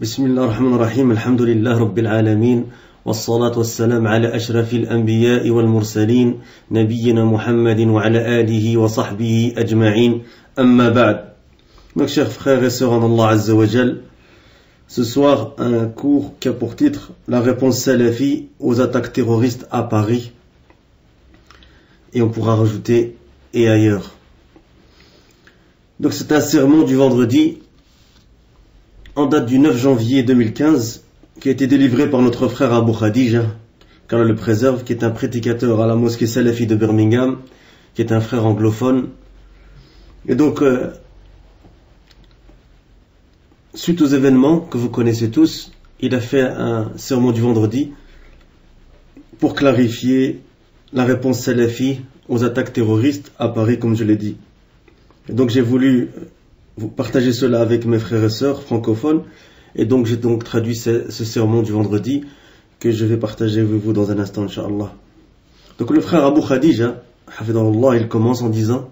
بسم الله الرحمن الرحيم الحمد لله رب العالمين والصلاة والسلام على أشرف الأنبياء والمرسلين نبينا محمد وعلى آله وصحبه أجمعين أما بعد. Donc chers frères et sœurs en Allah Azza wa Jal, ce soir un cours qui a pour titre la réponse salafi aux attaques terroristes à Paris, et on pourra rajouter et ailleurs. Donc c'est un sermon du vendredi en date du 9 janvier 2015 qui a été délivré par notre frère Abu Khadija, qu'Allah le préserve, qui est un prédicateur à la mosquée Salafi de Birmingham, qui est un frère anglophone. Et donc suite aux événements que vous connaissez tous, il a fait un sermon du vendredi pour clarifier la réponse Salafi aux attaques terroristes à Paris, comme je l'ai dit. Et donc j'ai voulu vous partager cela avec mes frères et sœurs francophones, et donc j'ai traduit ce sermon du vendredi que je vais partager avec vous dans un instant, Inch'Allah. Donc le frère Abu Khadija, hafidahullah, il commence en disant: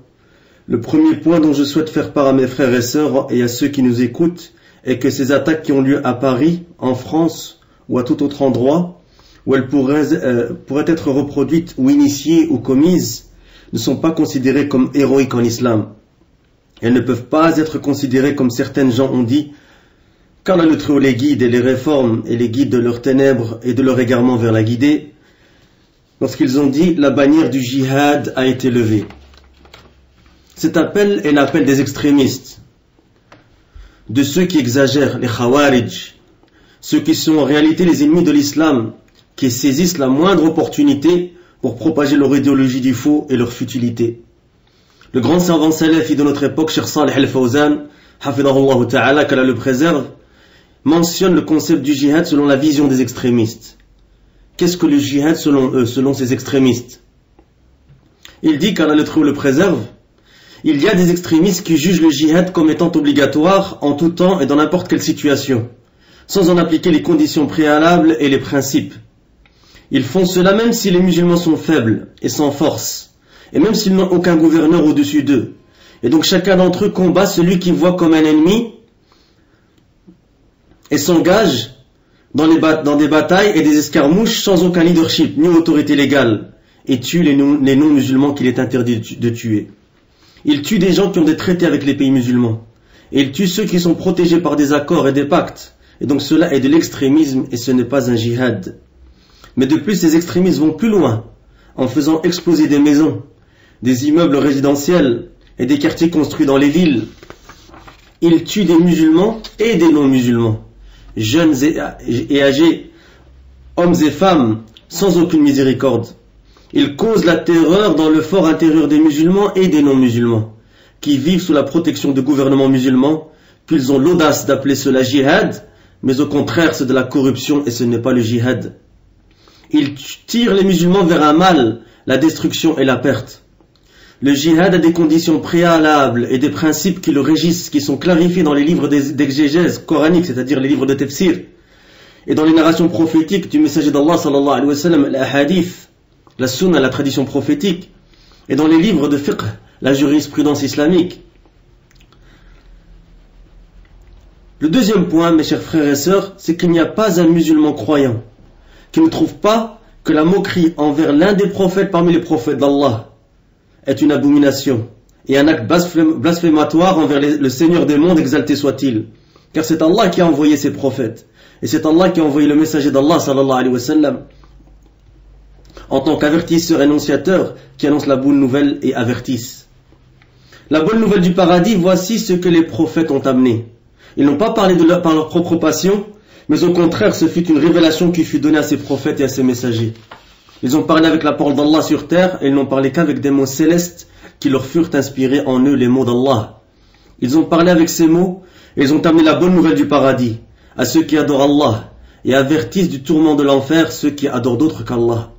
le premier point dont je souhaite faire part à mes frères et sœurs et à ceux qui nous écoutent est que ces attaques qui ont lieu à Paris, en France ou à tout autre endroit où elles pourraient être reproduites ou initiées ou commises ne sont pas considérées comme héroïques en islam. Elles ne peuvent pas être considérées comme certaines gens ont dit, car Allah le Très-Haut les guide et les réforme et les guide de leurs ténèbres et de leur égarement vers la guidée, lorsqu'ils ont dit la bannière du jihad a été levée. Cet appel est l'appel des extrémistes, de ceux qui exagèrent, les khawarij, ceux qui sont en réalité les ennemis de l'islam, qui saisissent la moindre opportunité pour propager leur idéologie du faux et leur futilité. Le grand savant salafi de notre époque, Cheikh Salih al-Fawzan, hafidahullah ta'ala, qu'Allah le préserve, mentionne le concept du jihad selon la vision des extrémistes. Qu'est-ce que le jihad selon eux, selon ces extrémistes? Il dit qu'Allah le Très-Haut le préserve, il y a des extrémistes qui jugent le jihad comme étant obligatoire en tout temps et dans n'importe quelle situation, sans en appliquer les conditions préalables et les principes. Ils font cela même si les musulmans sont faibles et sans force, et même s'ils n'ont aucun gouverneur au-dessus d'eux. Et donc chacun d'entre eux combat celui qu'ils voient comme un ennemi et s'engage dans des batailles et des escarmouches sans aucun leadership ni autorité légale, et tue les non-musulmans qu'il est interdit de tuer. Ils tuent des gens qui ont des traités avec les pays musulmans, et ils tuent ceux qui sont protégés par des accords et des pactes, et donc cela est de l'extrémisme et ce n'est pas un jihad. Mais de plus, ces extrémistes vont plus loin en faisant exploser des maisons, des immeubles résidentiels et des quartiers construits dans les villes. Ils tuent des musulmans et des non-musulmans, jeunes et âgés, hommes et femmes, sans aucune miséricorde. Ils causent la terreur dans le fort intérieur des musulmans et des non-musulmans, qui vivent sous la protection de gouvernements musulmans, qu'ils ont l'audace d'appeler cela jihad, mais au contraire c'est de la corruption et ce n'est pas le jihad. Ils tirent les musulmans vers un mal, la destruction et la perte. Le jihad a des conditions préalables et des principes qui le régissent, qui sont clarifiés dans les livres d'exégèse coranique, c'est-à-dire les livres de tafsir, et dans les narrations prophétiques du messager d'Allah sallallahu alayhi wa sallam, les hadith, la sunna, la tradition prophétique, et dans les livres de fiqh, la jurisprudence islamique. Le deuxième point, mes chers frères et sœurs, c'est qu'il n'y a pas un musulman croyant qui ne trouve pas que la moquerie envers l'un des prophètes parmi les prophètes d'Allah est une abomination et un acte blasphématoire envers le Seigneur des mondes, exalté soit-il. Car c'est Allah qui a envoyé ses prophètes, et c'est Allah qui a envoyé le messager d'Allah sallallahu alayhi wa sallam en tant qu'avertisseur et annonciateur qui annonce la bonne nouvelle et avertisse. La bonne nouvelle du paradis, voici ce que les prophètes ont amené. Ils n'ont pas parlé par leur propre passion, mais au contraire, ce fut une révélation qui fut donnée à ces prophètes et à ces messagers. Ils ont parlé avec la parole d'Allah sur terre, et ils n'ont parlé qu'avec des mots célestes qui leur furent inspirés en eux, les mots d'Allah. Ils ont parlé avec ces mots, et ils ont amené la bonne nouvelle du paradis à ceux qui adorent Allah, et avertissent du tourment de l'enfer ceux qui adorent d'autres qu'Allah.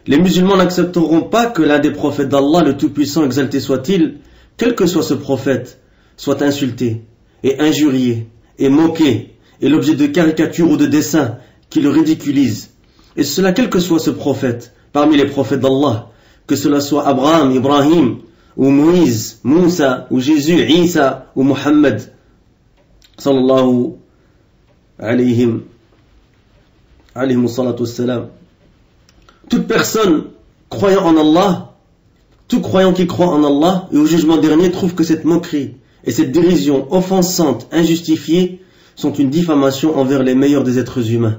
Les musulmans n'accepteront pas que l'un des prophètes d'Allah, le Tout-Puissant, exalté soit-il, quel que soit ce prophète, soit insulté, et injurié, et moqué, et l'objet de caricatures ou de dessins qui le ridiculisent. Et cela quel que soit ce prophète, parmi les prophètes d'Allah, que cela soit Abraham, Ibrahim, ou Moïse, Moussa, ou Jésus, Isa, ou Muhammad, sallallahu alayhim salatu wassalam. Toute personne croyant en Allah, tout croyant qui croit en Allah et au jugement dernier trouve que cette moquerie et cette dérision offensante, injustifiée, sont une diffamation envers les meilleurs des êtres humains.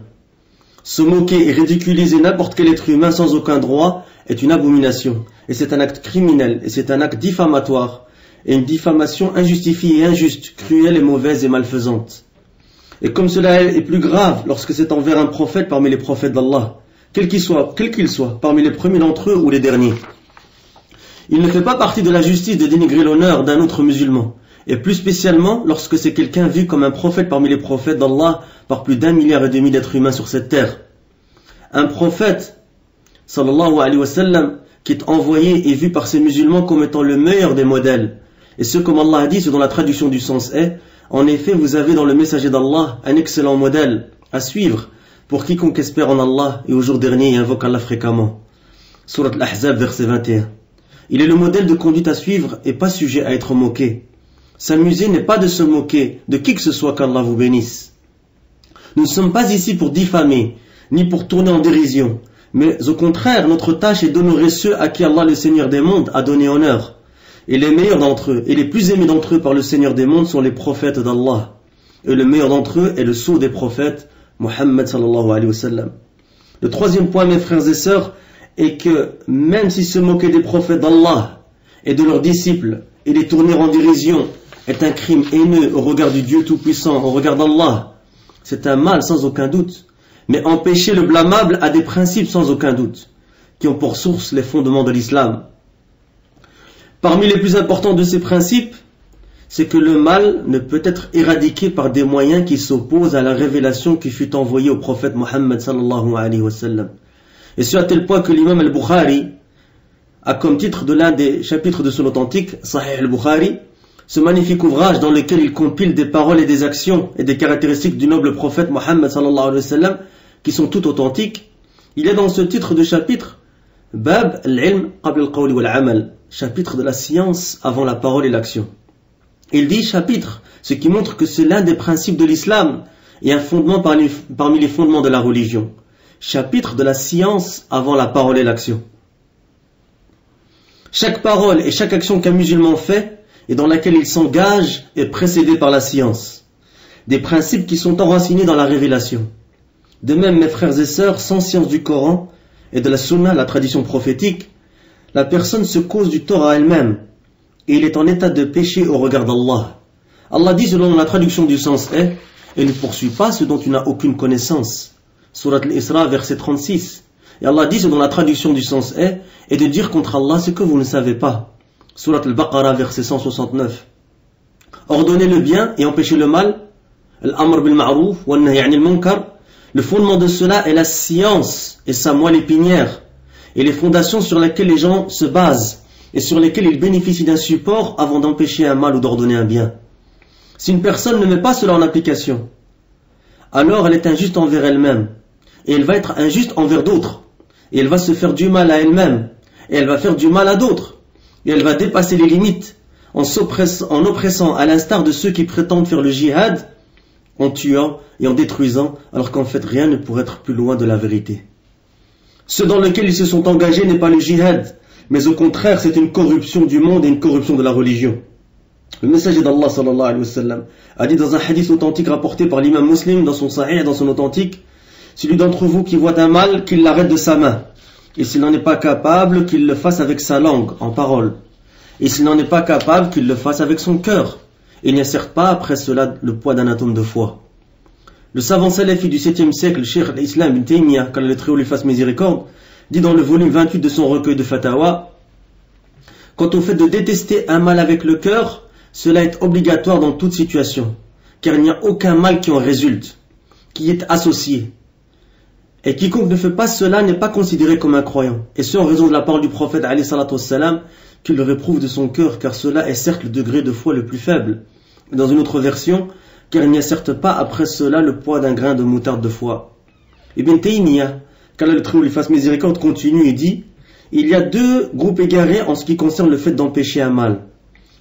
Se moquer et ridiculiser n'importe quel être humain sans aucun droit est une abomination, et c'est un acte criminel, et c'est un acte diffamatoire, et une diffamation injustifiée et injuste, cruelle et mauvaise et malfaisante. Et comme cela est plus grave lorsque c'est envers un prophète parmi les prophètes d'Allah, quel qu'il soit, parmi les premiers d'entre eux ou les derniers. Il ne fait pas partie de la justice de dénigrer l'honneur d'un autre musulman, et plus spécialement lorsque c'est quelqu'un vu comme un prophète parmi les prophètes d'Allah par plus d'1,5 milliard d'êtres humains sur cette terre. Un prophète, sallallahu alayhi wa sallam, qui est envoyé et vu par ces musulmans comme étant le meilleur des modèles. Et ce, comme Allah a dit, ce dont la traduction du sens est, en effet, vous avez dans le messager d'Allah un excellent modèle à suivre pour quiconque espère en Allah et au jour dernier et invoque Allah fréquemment. Surat Al-Ahzab, verset 21. Il est le modèle de conduite à suivre et pas sujet à être moqué. S'amuser n'est pas de se moquer de qui que ce soit, qu'Allah vous bénisse. Nous ne sommes pas ici pour diffamer, ni pour tourner en dérision, mais au contraire, notre tâche est d'honorer ceux à qui Allah, le Seigneur des mondes, a donné honneur. Et les meilleurs d'entre eux, et les plus aimés d'entre eux par le Seigneur des mondes sont les prophètes d'Allah. Et le meilleur d'entre eux est le sceau des prophètes, Muhammad sallallahu alayhi wa sallam. Le troisième point, mes frères et sœurs, est que même si se moquer des prophètes d'Allah et de leurs disciples et les tourner en dérision est un crime haineux au regard du Dieu Tout-Puissant, au regard d'Allah, c'est un mal sans aucun doute. Mais empêcher le blâmable a des principes sans aucun doute, qui ont pour source les fondements de l'islam. Parmi les plus importants de ces principes, c'est que le mal ne peut être éradiqué par des moyens qui s'opposent à la révélation qui fut envoyée au prophète Mohammed sallallahu alayhi wa sallam. Et ce à tel point que l'imam al-Bukhari a comme titre de l'un des chapitres de son authentique, Sahih al-Bukhari, ce magnifique ouvrage dans lequel il compile des paroles et des actions et des caractéristiques du noble prophète Mohammed sallallahu alayhi wa sallam qui sont toutes authentiques. Il y a dans ce titre de chapitre Bab al-ilm qabl al-qawl wal-amal, chapitre de la science avant la parole et l'action. Il dit chapitre, ce qui montre que c'est l'un des principes de l'islam et un fondement parmi les fondements de la religion. Chapitre de la science avant la parole et l'action. Chaque parole et chaque action qu'un musulman fait et dans laquelle il s'engage est précédée par la science. Des principes qui sont enracinés dans la révélation. De même, mes frères et sœurs, sans science du Coran et de la Sunna, la tradition prophétique, la personne se cause du tort à elle-même et il est en état de péché au regard d'Allah. Allah dit, selon la traduction du sens est, et ne poursuit pas ce dont tu n'as aucune connaissance. Surat Al-Isra, verset 36. Et Allah dit, selon la traduction du sens est, et de dire contre Allah ce que vous ne savez pas. Surat Al-Baqarah, verset 169. Ordonnez le bien et empêchez le mal. Al-Amr bil-Ma'ruf wa an-Nahy 'anil munkar. Le fondement de cela est la science et sa moelle épinière et les fondations sur lesquelles les gens se basent et sur lesquelles ils bénéficient d'un support avant d'empêcher un mal ou d'ordonner un bien. Si une personne ne met pas cela en application, alors elle est injuste envers elle-même et elle va être injuste envers d'autres et elle va se faire du mal à elle-même et elle va faire du mal à d'autres et elle va dépasser les limites en oppressant à l'instar de ceux qui prétendent faire le jihad en tuant et en détruisant, alors qu'en fait rien ne pourrait être plus loin de la vérité. Ce dans lequel ils se sont engagés n'est pas le jihad, mais au contraire c'est une corruption du monde et une corruption de la religion. Le messager d'Allah sallallahu alayhi wa sallam a dit dans un hadith authentique rapporté par l'imam Muslim dans son sahih et dans son authentique, celui d'entre vous qui voit un mal, qu'il l'arrête de sa main, et s'il n'en est pas capable, qu'il le fasse avec sa langue, en parole, et s'il n'en est pas capable, qu'il le fasse avec son cœur. Il n'y a certes pas après cela le poids d'un atome de foi. Le savant salafi du 7e siècle, Cheikh al-Islam ibn Taymiyyah, qu'Allah le Très-Haut lui fasse miséricorde, dit dans le volume 28 de son recueil de Fatawa, quant au fait de détester un mal avec le cœur, cela est obligatoire dans toute situation, car il n'y a aucun mal qui en résulte, qui est associé. Et quiconque ne fait pas cela n'est pas considéré comme un croyant, et ce en raison de la parole du prophète alayhi salatu wassalam, qu'il le réprouve de son cœur, car cela est certes le degré de foi le plus faible. Dans une autre version, car il n'y a certes pas après cela le poids d'un grain de moutarde de foi. Ibn Taymiyyah, qu'Allah le Très-Haut lui fasse miséricorde, continue et dit, il y a deux groupes égarés en ce qui concerne le fait d'empêcher un mal.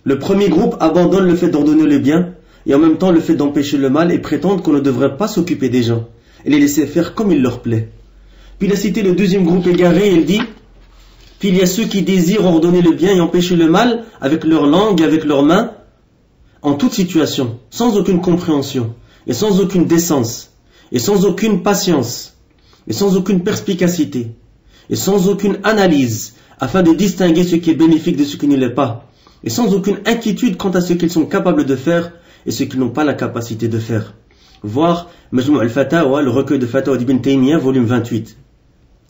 Le premier groupe abandonne le fait d'ordonner le bien, et en même temps le fait d'empêcher le mal et prétendre qu'on ne devrait pas s'occuper des gens et les laisser faire comme il leur plaît. Puis il a cité le deuxième groupe égaré, il dit qu'il y a ceux qui désirent ordonner le bien et empêcher le mal avec leur langue et avec leurs mains en toute situation, sans aucune compréhension et sans aucune décence et sans aucune patience et sans aucune perspicacité et sans aucune analyse afin de distinguer ce qui est bénéfique de ce qui ne l'est pas et sans aucune inquiétude quant à ce qu'ils sont capables de faire et ce qu'ils n'ont pas la capacité de faire. Voir Majmou' al-Fatawa, le recueil de Fatawa d'Ibn Taymiyyah, volume 28.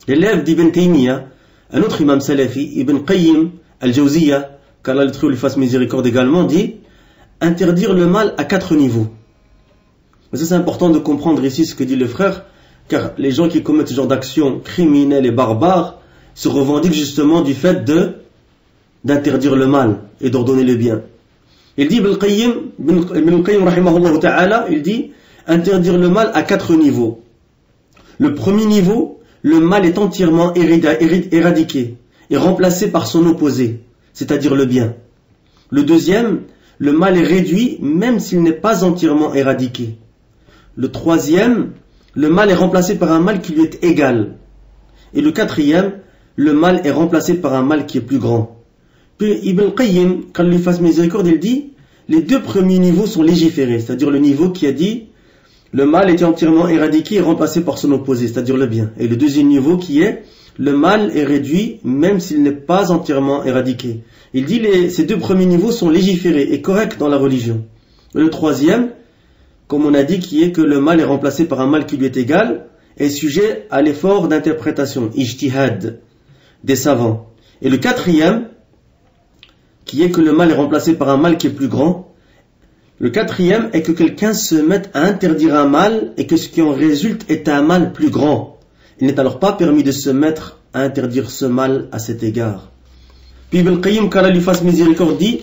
L'élève d'Ibn Taymiyyah, un autre imam salafi, Ibn Qayyim al-Jawziyya, qu'Allah le lui fasse miséricorde également, dit interdire le mal à 4 niveaux. Mais ça, c'est important de comprendre ici ce que dit le frère, car les gens qui commettent ce genre d'actions criminelles et barbares se revendiquent justement du fait d'interdire le mal et d'ordonner le bien. Il dit Ibn Qayyim rahimahullah ta'ala, il dit interdire le mal à 4 niveaux. Le premier niveau, le mal est entièrement éradiqué et remplacé par son opposé, c'est-à-dire le bien. Le deuxième, le mal est réduit même s'il n'est pas entièrement éradiqué. Le troisième, le mal est remplacé par un mal qui lui est égal. Et le quatrième, le mal est remplacé par un mal qui est plus grand. Puis Ibn Qayyim, quand il lui fasse miséricorde, il dit les 2 premiers niveaux sont légiférés, c'est-à-dire le niveau qui a dit le mal est entièrement éradiqué et remplacé par son opposé, c'est-à-dire le bien. Et le deuxième niveau qui est le mal est réduit même s'il n'est pas entièrement éradiqué. Il dit ces 2 premiers niveaux sont légiférés et corrects dans la religion. Et le troisième, comme on a dit, qui est que le mal est remplacé par un mal qui lui est égal, est sujet à l'effort d'interprétation, ijtihad, des savants. Et le quatrième, qui est que le mal est remplacé par un mal qui est plus grand, le quatrième est que quelqu'un se mette à interdire un mal et que ce qui en résulte est un mal plus grand. Il n'est alors pas permis de se mettre à interdire ce mal à cet égard. Puis Ibn Qayyim, qu'Allah lui fasse miséricorde, dit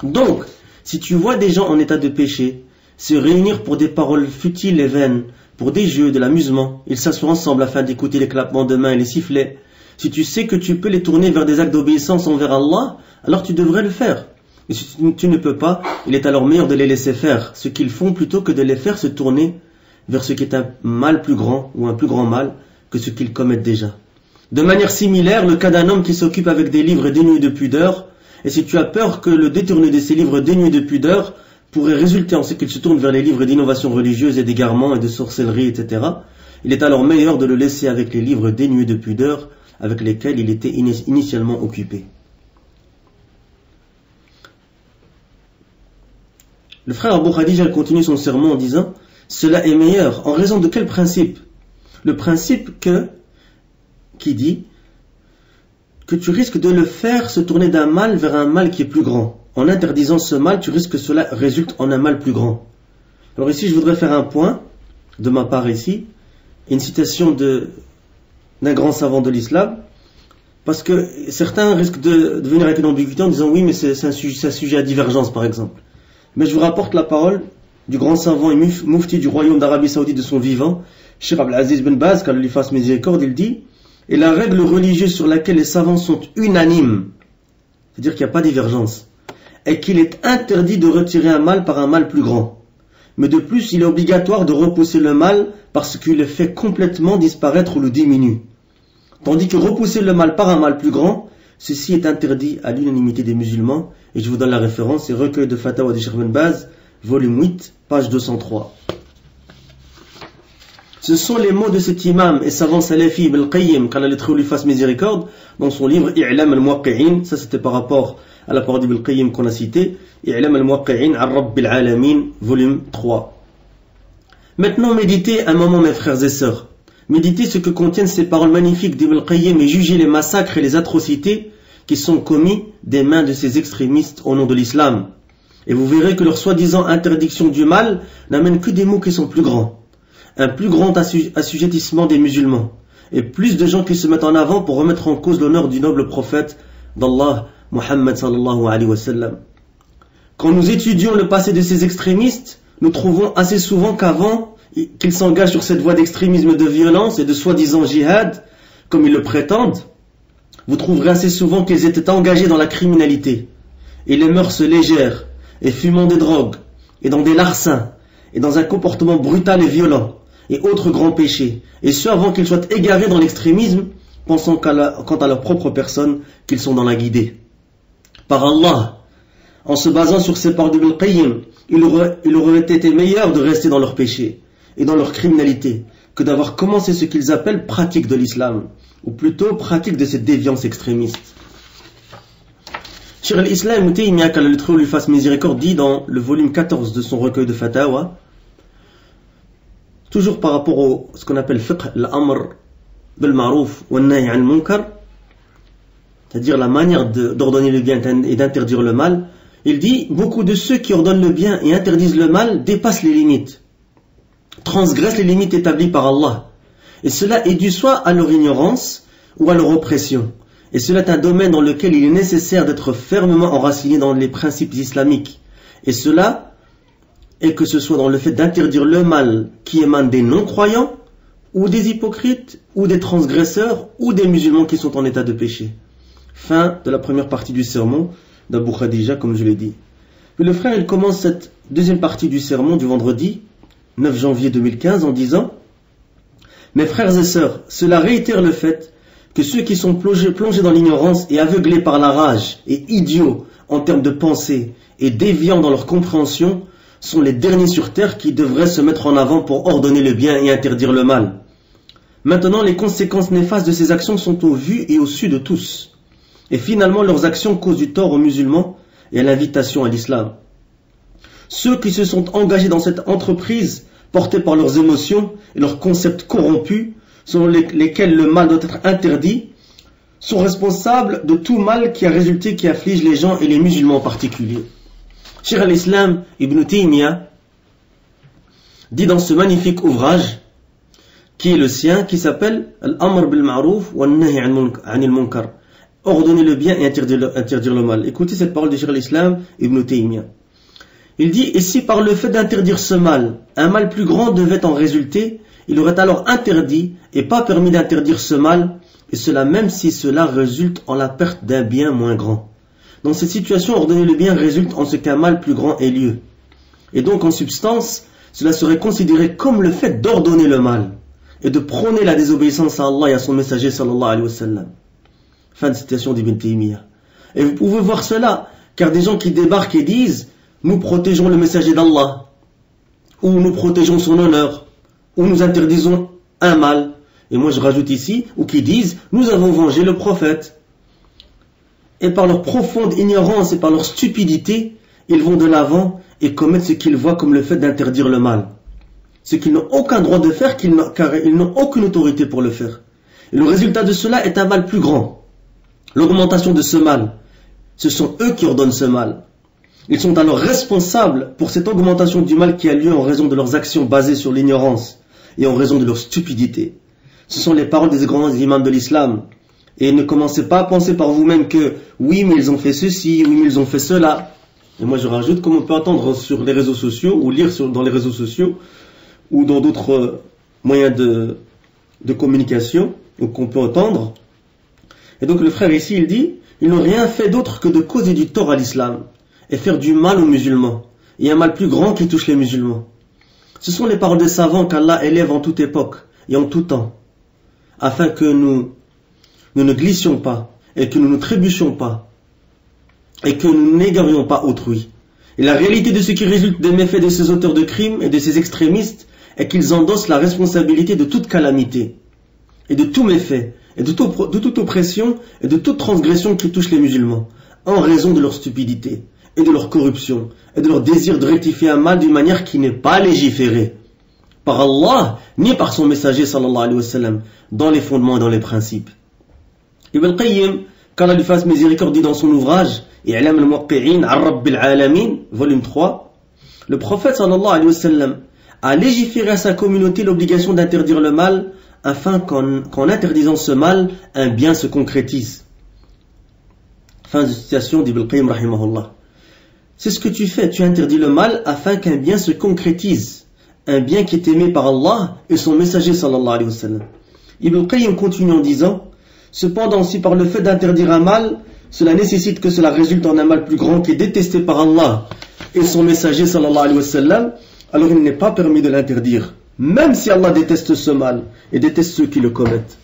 donc, si tu vois des gens en état de péché se réunir pour des paroles futiles et vaines, pour des jeux, de l'amusement, ils s'assoient ensemble afin d'écouter les clappements de mains et les sifflets. Si tu sais que tu peux les tourner vers des actes d'obéissance envers Allah, alors tu devrais le faire. Et si tu ne peux pas, il est alors meilleur de les laisser faire ce qu'ils font plutôt que de les faire se tourner vers ce qui est un mal plus grand ou un plus grand mal que ce qu'ils commettent déjà. De manière similaire, le cas d'un homme qui s'occupe avec des livres dénués de pudeur, et si tu as peur que le détourné de ces livres dénués de pudeur pourrait résulter en ce qu'il se tourne vers les livres d'innovation religieuse et d'égarement et de sorcellerie, etc., il est alors meilleur de le laisser avec les livres dénués de pudeur avec lesquels il était initialement occupé. Le frère Abu Khadija continue son sermon en disant « Cela est meilleur. En raison de quel principe ?» Le principe qui dit que tu risques de le faire se tourner d'un mal vers un mal qui est plus grand. En interdisant ce mal, tu risques que cela résulte en un mal plus grand. Alors ici, je voudrais faire un point, de ma part ici, une citation d'un grand savant de l'islam, parce que certains risquent de venir avec une ambiguïté en disant « Oui, mais c'est un sujet à divergence, par exemple. » Mais je vous rapporte la parole du grand savant et mufti du royaume d'Arabie Saoudite de son vivant, Cheikh Abdelaziz bin Baz, qu'Allah lui fasse miséricorde, il dit « Et la règle religieuse sur laquelle les savants sont unanimes, c'est-à-dire qu'il n'y a pas de divergence, est qu'il est interdit de retirer un mal par un mal plus grand. Mais de plus, il est obligatoire de repousser le mal parce qu'il le fait complètement disparaître ou le diminue. Tandis que repousser le mal par un mal plus grand, ceci est interdit à l'unanimité des musulmans. » Et je vous donne la référence, c'est Recueil de Fatawa de Cheikh bin Baz, volume 8, page 203. Ce sont les mots de cet imam et savant salafi Ibn Qayyim, qu'Allah lui fasse miséricorde, dans son livre I'lam al-Muwaqqi'in. Ça c'était par rapport à la parole d'Ibn Qayyim qu'on a citée, I'lam al-Muwaqqi'in ar-Rabbil Alamin, volume 3. Maintenant, méditez un moment, mes frères et sœurs. Méditez ce que contiennent ces paroles magnifiques d'Ibn Qayyim et jugez les massacres et les atrocités qui sont commis des mains de ces extrémistes au nom de l'islam. Et vous verrez que leur soi-disant interdiction du mal n'amène que des maux qui sont plus grands. Un plus grand assujettissement des musulmans. Et plus de gens qui se mettent en avant pour remettre en cause l'honneur du noble prophète d'Allah, Muhammad sallallahu alayhi wa sallam. Quand nous étudions le passé de ces extrémistes, nous trouvons assez souvent qu'avant qu'ils s'engagent sur cette voie d'extrémisme, de violence et de soi-disant jihad, comme ils le prétendent, vous trouverez assez souvent qu'ils étaient engagés dans la criminalité et les mœurs légères et fumant des drogues et dans des larcins, et dans un comportement brutal et violent, et autres grands péchés, et ce avant qu'ils soient égarés dans l'extrémisme, pensant quant à leur propre personne qu'ils sont dans la guidée. Par Allah, en se basant sur ces paroles d'Ibn Qayyim, il aurait été meilleur de rester dans leur péché et dans leur criminalité que d'avoir commencé ce qu'ils appellent pratique de l'islam, ou plutôt pratique de cette déviance extrémiste. Cheikh al-Islam Ibn Taymiyyah, qu'Allah lui fasse miséricorde, dit dans le volume 14 de son recueil de Fatawa, toujours par rapport à ce qu'on appelle fiqh al-amr bil-ma'ruf wa an-nahy 'an al-munkar, c'est-à-dire la manière d'ordonner le bien et d'interdire le mal, il dit: beaucoup de ceux qui ordonnent le bien et interdisent le mal dépassent les limites, transgressent les limites établies par Allah, et cela est dû soit à leur ignorance ou à leur oppression, et cela est un domaine dans lequel il est nécessaire d'être fermement enraciné dans les principes islamiques, et cela est que ce soit dans le fait d'interdire le mal qui émane des non-croyants, ou des hypocrites, ou des transgresseurs, ou des musulmans qui sont en état de péché. Fin de la première partie du sermon d'Abu Khadija, comme je l'ai dit. Puis le frère, il commence cette deuxième partie du sermon du vendredi 9 janvier 2015 en disant: mes frères et sœurs, cela réitère le fait que ceux qui sont plongés dans l'ignorance et aveuglés par la rage et idiots en termes de pensée et déviants dans leur compréhension sont les derniers sur terre qui devraient se mettre en avant pour ordonner le bien et interdire le mal. Maintenant, les conséquences néfastes de ces actions sont au vu et au su de tous. Et finalement, leurs actions causent du tort aux musulmans et à l'invitation à l'islam. Ceux qui se sont engagés dans cette entreprise, portés par leurs émotions et leurs concepts corrompus, selon lesquels le mal doit être interdit, sont responsables de tout mal qui a résulté, qui afflige les gens et les musulmans en particulier. Cheikh al-Islam Ibn Taymiyyah dit dans ce magnifique ouvrage, qui est le sien, qui s'appelle Al-Amr bil-Ma'ruf wa an-Nahy 'an al-Munkar, ordonner le bien et interdire le mal. Écoutez cette parole de Cheikh al-Islam Ibn Taymiyyah. Il dit: et si par le fait d'interdire ce mal, un mal plus grand devait en résulter, il aurait alors interdit et pas permis d'interdire ce mal, et cela même si cela résulte en la perte d'un bien moins grand. Dans cette situation, ordonner le bien résulte en ce qu'un mal plus grand ait lieu. Et donc en substance, cela serait considéré comme le fait d'ordonner le mal et de prôner la désobéissance à Allah et à son messager sallallahu alayhi wa sallam. Fin de citation d'Ibn Taymiyyah. Et vous pouvez voir cela, car des gens qui débarquent et disent: nous protégeons le messager d'Allah, ou nous protégeons son honneur, ou nous interdisons un mal. Et moi je rajoute ici, ou qui disent: nous avons vengé le prophète. Et par leur profonde ignorance et par leur stupidité, ils vont de l'avant et commettent ce qu'ils voient comme le fait d'interdire le mal. Ce qu'ils n'ont aucun droit de faire, car ils n'ont aucune autorité pour le faire. Et le résultat de cela est un mal plus grand. L'augmentation de ce mal, ce sont eux qui ordonnent ce mal. Ils sont alors responsables pour cette augmentation du mal qui a lieu en raison de leurs actions basées sur l'ignorance et en raison de leur stupidité. Ce sont les paroles des grands imams de l'islam. Et ne commencez pas à penser par vous-même que oui, mais ils ont fait ceci, oui, mais ils ont fait cela. Et moi je rajoute, comme on peut entendre sur les réseaux sociaux, ou lire dans les réseaux sociaux, ou dans d'autres moyens de communication, qu'on peut entendre. Et donc le frère ici, il dit: ils n'ont rien fait d'autre que de causer du tort à l'islam et faire du mal aux musulmans. Il y a un mal plus grand qui touche les musulmans. Ce sont les paroles des savants qu'Allah élève en toute époque et en tout temps, afin que nous ne glissions pas, et que nous ne trébuchions pas, et que nous n'égarions pas autrui. Et la réalité de ce qui résulte des méfaits de ces auteurs de crimes et de ces extrémistes est qu'ils endossent la responsabilité de toute calamité, et de tout méfait, et de toute oppression, et de toute transgression qui touche les musulmans, en raison de leur stupidité, et de leur corruption, et de leur désir de rectifier un mal d'une manière qui n'est pas légiférée par Allah, ni par son messager sallallahu alayhi wa sallam, dans les fondements et dans les principes. Ibn Qayyim, qu'Allah lui fasse miséricorde, dit dans son ouvrage I'lam al-Muwaqqi'in ar-Rabbil Alamin, volume 3, le prophète sallallahu alayhi wa sallam a légiféré à sa communauté l'obligation d'interdire le mal, afin qu'en interdisant ce mal, un bien se concrétise. Fin de citation d'Ibn Qayyim rahimahullah. C'est ce que tu fais, tu interdis le mal afin qu'un bien se concrétise, un bien qui est aimé par Allah et son messager sallallahu alayhi wa sallam. Ibn Qayyim continue en disant: cependant, si par le fait d'interdire un mal, cela nécessite que cela résulte en un mal plus grand qui est détesté par Allah et son messager sallallahu alayhi wa sallam, alors il n'est pas permis de l'interdire, même si Allah déteste ce mal et déteste ceux qui le commettent.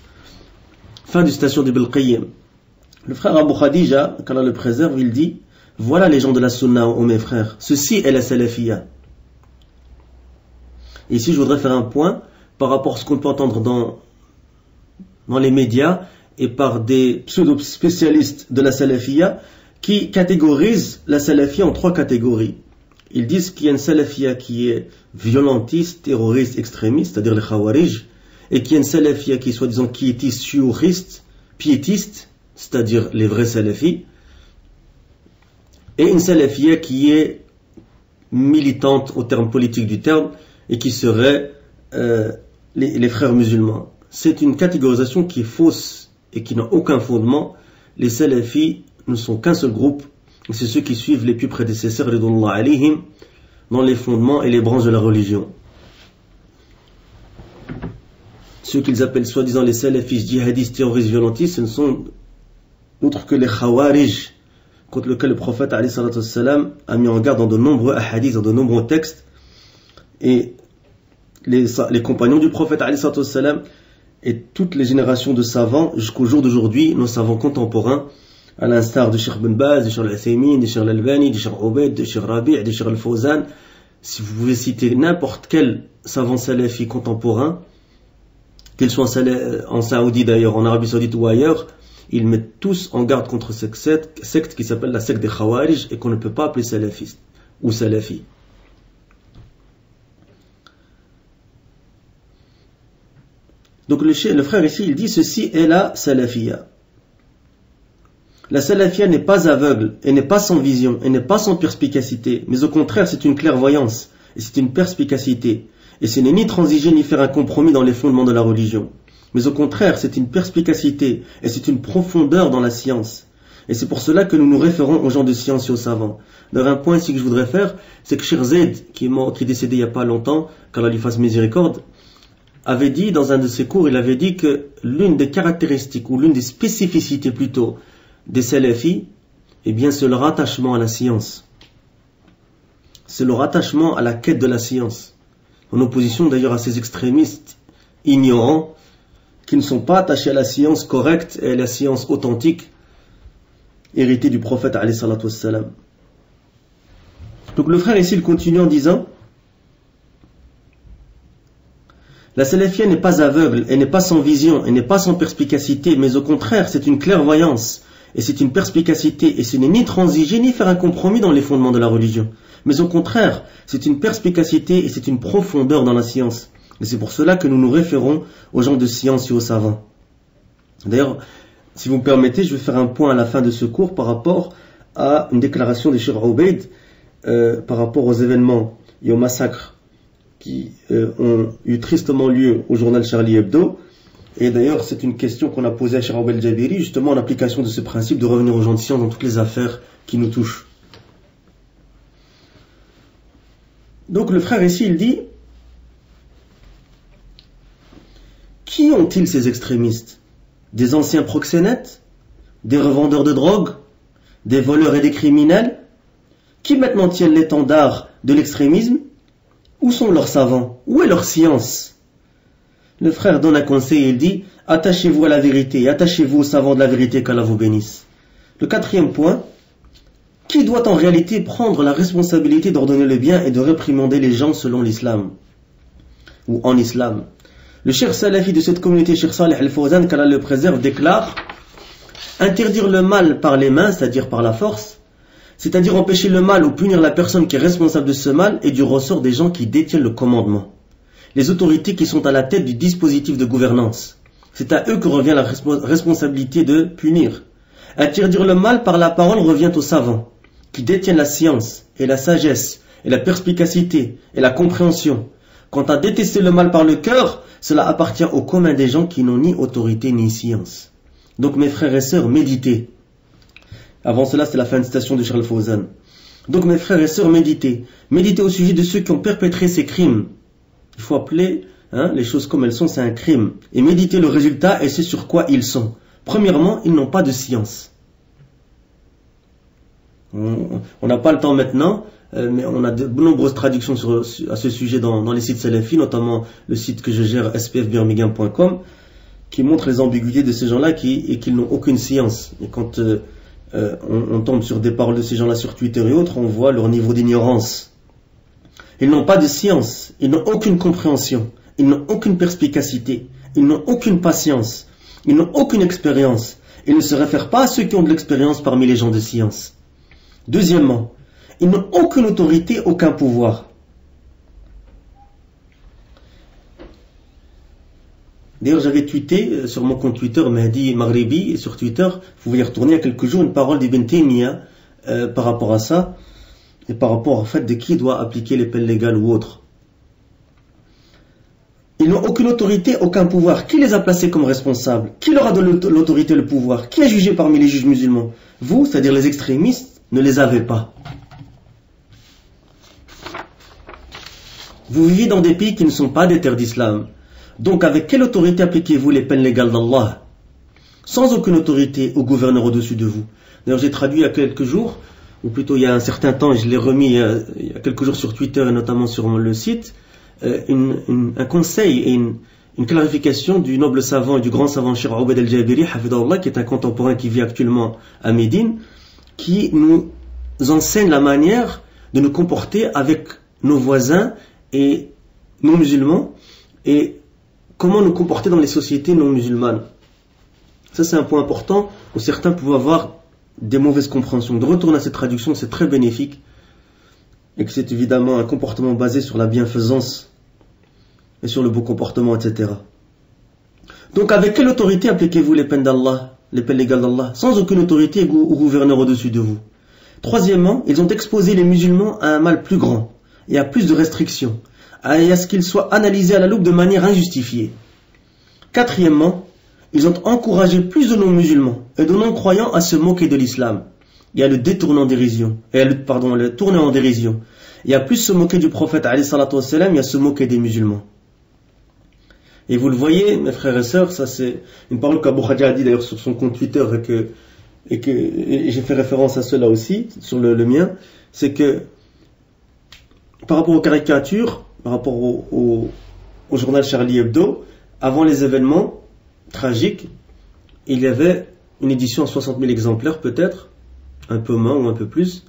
Fin du citation d'Ibn al-Qayyim. Le frère Abu Khadija, qu'Allah le préserve, il dit: voilà les gens de la sunna, ô mes frères, ceci est la salafiyya. Et ici je voudrais faire un point par rapport à ce qu'on peut entendre dans les médias et par des pseudo-spécialistes de la salafiyya qui catégorisent la salafiyya en 3 catégories. Ils disent qu'il y a une salafiyya qui est violentiste, terroriste, extrémiste, c'est-à-dire les khawarij, et qu'il y a une salafiyya qui est soi-disant quiétiste, shiuriste, piétiste, c'est-à-dire les vrais salafis, et une salafiyya qui est militante au terme politique du terme et qui serait les frères musulmans. C'est une catégorisation qui est fausse et qui n'a aucun fondement. Les salafis ne sont qu'un seul groupe, et c'est ceux qui suivent les plus prédécesseurs ridwanullah alayhim dans les fondements et les branches de la religion. Ceux qu'ils appellent soi-disant les salafis djihadistes, terroristes, violentistes, ce ne sont d'autres que les khawarij, contre lesquels le prophète alayhi salatu wassalam a mis en garde dans de nombreux hadiths, dans de nombreux textes, et les compagnons du prophète alayhi salatu wassalam et toutes les générations de savants jusqu'au jour d'aujourd'hui, nos savants contemporains, à l'instar de Cheikh Ben Baz, de Cheikh Al-Uthaymin, de Cheikh Al-Albani, de Cheikh Ubayd, de Cheikh Rabi', de Cheikh Al-Fawzan. Si vous pouvez citer n'importe quel savant salafi contemporain, qu'ils soient en Saoudi d'ailleurs, en Arabie Saoudite ou ailleurs, ils mettent tous en garde contre cette secte qui s'appelle la secte des Khawarij et qu'on ne peut pas appeler salafiste ou salafi. Donc le frère ici, il dit ceci est la salafiyya. La salafiyya n'est pas aveugle, et n'est pas sans vision, et n'est pas sans perspicacité, mais au contraire c'est une clairvoyance, et c'est une perspicacité, et ce n'est ni transiger ni faire un compromis dans les fondements de la religion, mais au contraire c'est une perspicacité, et c'est une profondeur dans la science, et c'est pour cela que nous nous référons aux gens de science et aux savants. D'ailleurs un point ici que je voudrais faire, c'est que Cheikh Zaid, qui est décédé il n'y a pas longtemps, qu'Allah lui fasse miséricorde, avait dit dans un de ses cours, il avait dit que l'une des caractéristiques, ou l'une des spécificités plutôt, des salafis, eh bien c'est leur attachement à la science. C'est leur attachement à la quête de la science. En opposition d'ailleurs à ces extrémistes ignorants qui ne sont pas attachés à la science correcte et à la science authentique héritée du prophète alayhi salatu wassalam. Donc le frère ici il continue en disant: la salafiyya n'est pas aveugle, elle n'est pas sans vision, elle n'est pas sans perspicacité, mais au contraire c'est une clairvoyance, et c'est une perspicacité, et ce n'est ni transiger ni faire un compromis dans les fondements de la religion, mais au contraire c'est une perspicacité et c'est une profondeur dans la science, et c'est pour cela que nous nous référons aux gens de science et aux savants. D'ailleurs, si vous me permettez, je vais faire un point à la fin de ce cours par rapport à une déclaration de Cheikh Ubayd par rapport aux événements et aux massacres qui ont eu tristement lieu au journal Charlie Hebdo. Et d'ailleurs, c'est une question qu'on a posée à Cheikh Abel Jabiri, justement en application de ce principe de revenir aux gens de science dans toutes les affaires qui nous touchent. Donc le frère ici, il dit: qui ont-ils ces extrémistes? Des anciens proxénètes? Des revendeurs de drogue? Des voleurs et des criminels? Qui maintenant tiennent l'étendard de l'extrémisme? Où sont leurs savants? Où est leur science? Le frère donne un conseil et il dit: attachez-vous à la vérité, attachez-vous aux savants de la vérité, qu'Allah vous bénisse. Le 4e point: qui doit en réalité prendre la responsabilité d'ordonner le bien et de réprimander les gens selon l'islam, ou en islam? Le cheikh salafi de cette communauté, Cheikh Salih Al-Fawzan, qu'Allah le préserve, déclare: interdire le mal par les mains, c'est-à-dire par la force, c'est-à-dire empêcher le mal ou punir la personne qui est responsable de ce mal, est du ressort des gens qui détiennent le commandement, les autorités qui sont à la tête du dispositif de gouvernance. C'est à eux que revient la responsabilité de punir. Interdire le mal par la parole revient aux savants, qui détiennent la science et la sagesse et la perspicacité et la compréhension. Quant à détester le mal par le cœur, cela appartient au commun des gens qui n'ont ni autorité ni science. Donc mes frères et sœurs, méditez. Avant cela, c'est la fin de citation de Cheikh Al-Fawzan. Donc mes frères et sœurs, méditez. Méditez au sujet de ceux qui ont perpétré ces crimes. Il faut appeler les choses comme elles sont, c'est un crime. Et méditez le résultat et c'est sur quoi ils sont. Premièrement, ils n'ont pas de science. On n'a pas le temps maintenant, mais on a de nombreuses traductions à ce sujet dans les sites salafis, notamment le site que je gère, spfbirmingham.com, qui montre les ambiguïtés de ces gens-là et qu'ils n'ont aucune science. Et quand on tombe sur des paroles de ces gens-là sur Twitter et autres, on voit leur niveau d'ignorance. Ils n'ont pas de science, ils n'ont aucune compréhension, ils n'ont aucune perspicacité, ils n'ont aucune patience, ils n'ont aucune expérience. Ils ne se réfèrent pas à ceux qui ont de l'expérience parmi les gens de science. Deuxièmement, ils n'ont aucune autorité, aucun pouvoir. D'ailleurs, j'avais tweeté sur mon compte Twitter, Mahdi Maghribi, et sur Twitter, vous pouvez y retourner il y a quelques jours, une parole d'Ibn Taymiyyah par rapport à ça, et par rapport au fait de qui doit appliquer les peines légales ou autres. Ils n'ont aucune autorité, aucun pouvoir. Qui les a placés comme responsables? Qui leur a donné l'autorité et le pouvoir? Qui a jugé parmi les juges musulmans? Vous, c'est-à-dire les extrémistes, ne les avez pas. Vous vivez dans des pays qui ne sont pas des terres d'islam. Donc avec quelle autorité appliquez-vous les peines légales d'Allah? Sans aucune autorité au gouverneur au-dessus de vous. D'ailleurs, j'ai traduit il y a quelques jours, ou plutôt il y a un certain temps, et je l'ai remis il y a quelques jours sur Twitter et notamment sur le site, un conseil et une clarification du noble savant et du grand savant Cheikh Obaid al-Jabiri, Hafidahullah, qui est un contemporain qui vit actuellement à Médine, qui nous enseigne la manière de nous comporter avec nos voisins et non musulmans et comment nous comporter dans les sociétés non musulmanes. Ça, c'est un point important où certains pouvaient avoir des mauvaises compréhensions. De retourner à cette traduction, c'est très bénéfique et que c'est évidemment un comportement basé sur la bienfaisance et sur le beau comportement, etc. Donc, avec quelle autorité appliquez-vous les peines d'Allah, les peines légales d'Allah? Sans aucune autorité ou gouverneur au-dessus de vous. Troisièmement, ils ont exposé les musulmans à un mal plus grand et à plus de restrictions, et à ce qu'ils soient analysés à la loupe de manière injustifiée. Quatrièmement, ils ont encouragé plus de non-musulmans et de non-croyants à se moquer de l'islam et à le détourner en dérision, le tourner en dérision, et à plus se moquer du prophète alayhi salatu wassalam et à se moquer des musulmans. Et vous le voyez, mes frères et sœurs, ça c'est une parole qu'Abu Khadja a dit d'ailleurs sur son compte Twitter et j'ai fait référence à cela aussi, sur le mien, c'est que par rapport aux caricatures, par rapport au journal Charlie Hebdo, avant les événements tragiques, il y avait une édition à 60 000 exemplaires peut-être, un peu moins ou un peu plus,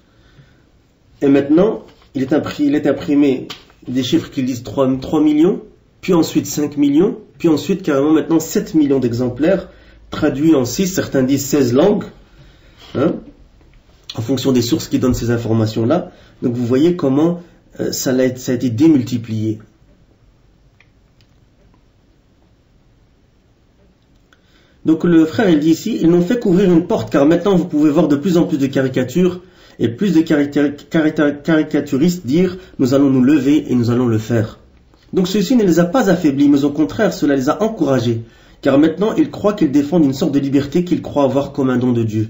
et maintenant il est imprimé des chiffres qui disent 3 millions, puis ensuite 5 millions, puis ensuite carrément maintenant 7 millions d'exemplaires, traduits en 6, certains disent 16 langues, en fonction des sources qui donnent ces informations-là. Donc vous voyez comment ça a été démultiplié. Donc le frère il dit ici, ils n'ont fait qu'ouvrir une porte, car maintenant vous pouvez voir de plus en plus de caricatures, et plus de caricaturistes dire, nous allons nous lever et nous allons le faire. Donc ceci ne les a pas affaiblis, mais au contraire, cela les a encouragés, car maintenant ils croient qu'ils défendent une sorte de liberté qu'ils croient avoir comme un don de Dieu.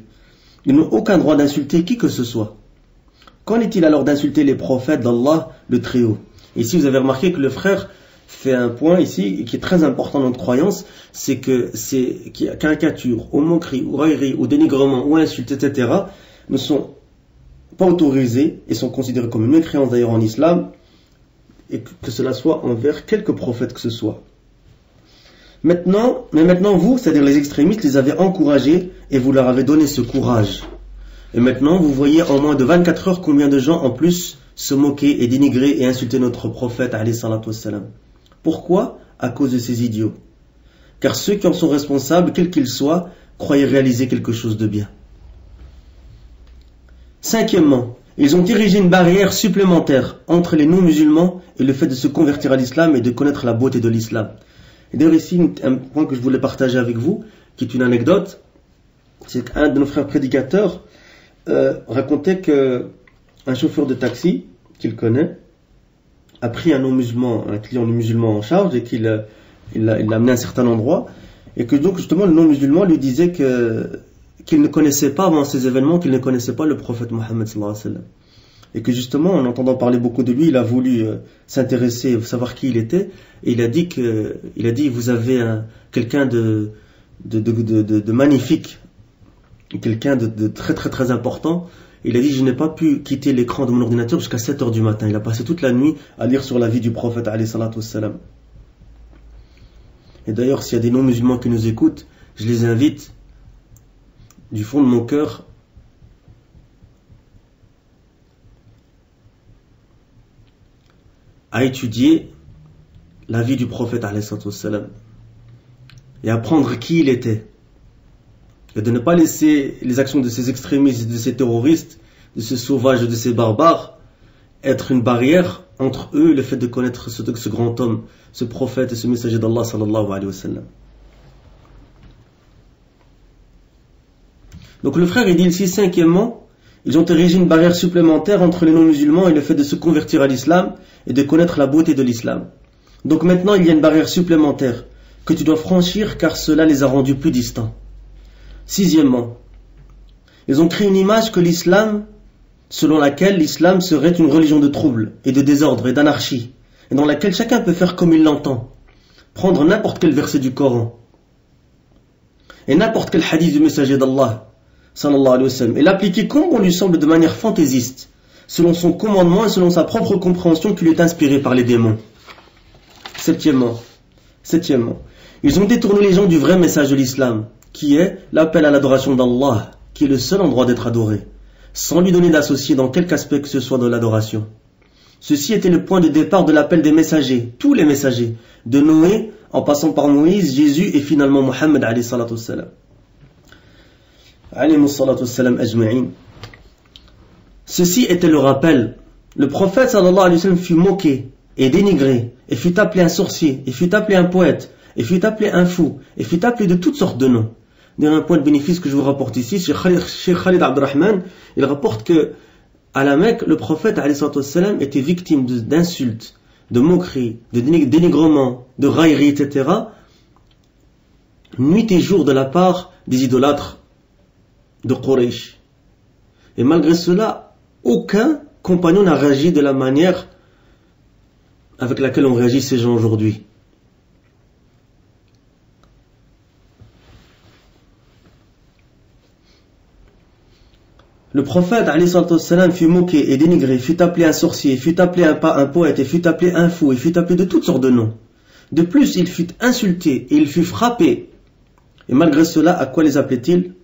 Ils n'ont aucun droit d'insulter qui que ce soit. Qu'en est-il alors d'insulter les prophètes d'Allah, le Très-Haut? Ici vous avez remarqué que le frère fait un point ici, qui est très important dans notre croyance, c'est que ces caricatures, ou moqueries, ou railleries, ou dénigrements, ou insultes, etc., ne sont pas autorisés et sont considérés comme une mécréance d'ailleurs en islam, et que cela soit envers quelque prophète que ce soit. Mais maintenant vous, c'est-à-dire les extrémistes, les avez encouragés et vous leur avez donné ce courage. Et maintenant vous voyez en moins de 24 heures combien de gens en plus se moquer et dénigrer et insulter notre prophète alayhi salatu wassalam. Pourquoi? À cause de ces idiots. Car ceux qui en sont responsables, quels qu'ils soient, croyaient réaliser quelque chose de bien. Cinquièmement, ils ont érigé une barrière supplémentaire entre les non-musulmans et le fait de se convertir à l'islam et de connaître la beauté de l'islam. Et d'ailleurs ici, un point que je voulais partager avec vous, qui est une anecdote, c'est qu'un de nos frères prédicateurs racontait qu'un chauffeur de taxi qu'il connaît a pris un non-musulman, un client non-musulman en charge et qu'il l'a amené à un certain endroit, et que donc justement le non-musulman lui disait qu'il ne connaissait pas avant ces événements, qu'il ne connaissait pas le prophète Mohammed sallallahu alayhi wa sallam. Et que justement, en entendant parler beaucoup de lui, il a voulu s'intéresser, savoir qui il était, et il a dit vous avez quelqu'un de magnifique, quelqu'un de très très très important, Il a dit, je n'ai pas pu quitter l'écran de mon ordinateur jusqu'à 7 heures du matin. Il a passé toute la nuit à lire sur la vie du prophète, alayhi salatu wassalam. Et d'ailleurs, s'il y a des non-musulmans qui nous écoutent, je les invite, du fond de mon cœur, à étudier la vie du prophète, alayhi salatu wassalam, et apprendre qui il était. Et de ne pas laisser les actions de ces extrémistes, de ces terroristes, de ces sauvages, de ces barbares, être une barrière entre eux et le fait de connaître ce grand homme, ce prophète et ce messager d'Allah sallallahu alayhi wa sallam. Donc le frère il dit ici, cinquièmement, ils ont érigé une barrière supplémentaire entre les non-musulmans et le fait de se convertir à l'islam et de connaître la beauté de l'islam. Donc maintenant il y a une barrière supplémentaire que tu dois franchir car cela les a rendus plus distants. Sixièmement, ils ont créé une image que l'islam, selon laquelle l'islam serait une religion de trouble et de désordre et d'anarchie, et dans laquelle chacun peut faire comme il l'entend, prendre n'importe quel verset du Coran et n'importe quel hadith du messager d'Allah, sallallahu alayhi wa sallam, et l'appliquer comme on lui semble de manière fantaisiste, selon son commandement et selon sa propre compréhension qui lui est inspirée par les démons. Septièmement, ils ont détourné les gens du vrai message de l'islam, qui est l'appel à l'adoration d'Allah, qui est le seul endroit d'être adoré, sans lui donner d'associé dans quelque aspect que ce soit de l'adoration. Ceci était le point de départ de l'appel des messagers, tous les messagers, de Noé, en passant par Moïse, Jésus et finalement Mohammed alayhi salatu wassalam. Alayhi salatu wassalam ajma'in. Ceci était le rappel. Le prophète sallallahu alayhi wa sallam fut moqué et dénigré, et fut appelé un sorcier, et fut appelé un poète, et fut appelé un fou, et fut appelé de toutes sortes de noms. Un point de bénéfice que je vous rapporte ici, Cheikh Khalid Abdurrahman, il rapporte que à la Mecque, le prophète alayhi salatu wassalam était victime d'insultes, de moqueries, de dénigrements, de railleries, etc. nuit et jour de la part des idolâtres de Quraysh. Et malgré cela, aucun compagnon n'a réagi de la manière avec laquelle on réagit ces gens aujourd'hui. Le prophète alayhi salatu wassalam fut moqué et dénigré, fut appelé un sorcier, fut appelé un poète, et fut appelé un fou, et fut appelé de toutes sortes de noms. De plus, il fut insulté et il fut frappé. Et malgré cela, à quoi les appelait-il?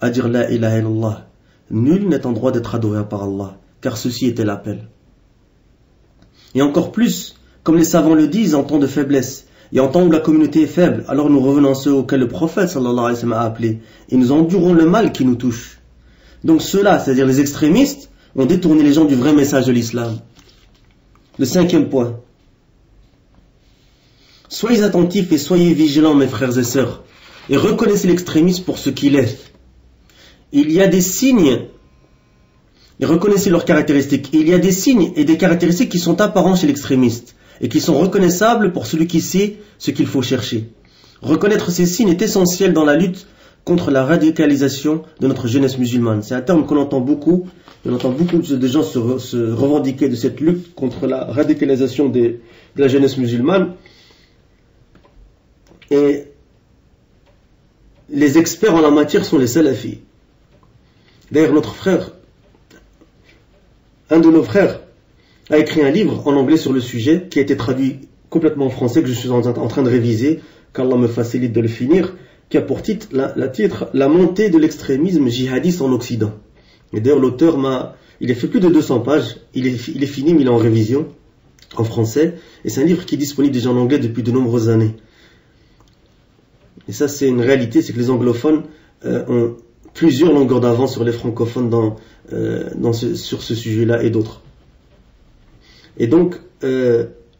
À dire la ilaha illallah. Nul n'est en droit d'être adoré par Allah, car ceci était l'appel. Et encore plus, comme les savants le disent, en temps de faiblesse, et en temps où la communauté est faible, alors nous revenons à ceux auxquels le prophète sallallahu alayhi wa sallam a appelé, et nous endurons le mal qui nous touche. Donc ceux-là, c'est-à-dire les extrémistes, ont détourné les gens du vrai message de l'islam. Le cinquième point. Soyez attentifs et soyez vigilants, mes frères et sœurs, et reconnaissez l'extrémisme pour ce qu'il est. Il y a des signes, et reconnaissez leurs caractéristiques. Il y a des signes et des caractéristiques qui sont apparents chez l'extrémiste, et qui sont reconnaissables pour celui qui sait ce qu'il faut chercher. Reconnaître ces signes est essentiel dans la lutte contre la radicalisation de notre jeunesse musulmane. C'est un terme qu'on entend beaucoup. On entend beaucoup de gens se revendiquer de cette lutte contre la radicalisation de la jeunesse musulmane. Et les experts en la matière sont les salafis. D'ailleurs, notre frère, un de nos frères, a écrit un livre en anglais sur le sujet, qui a été traduit complètement en français, que je suis en train de réviser, qu'Allah me facilite de le finir, qui a pour titre la montée de l'extrémisme djihadiste en Occident. Et d'ailleurs l'auteur il a fait plus de 200 pages, il est fini mais il est en révision en français, et c'est un livre qui est disponible déjà en anglais depuis de nombreuses années. Et ça c'est une réalité, c'est que les anglophones ont plusieurs longueurs d'avance sur les francophones sur ce sujet-là et d'autres. Et donc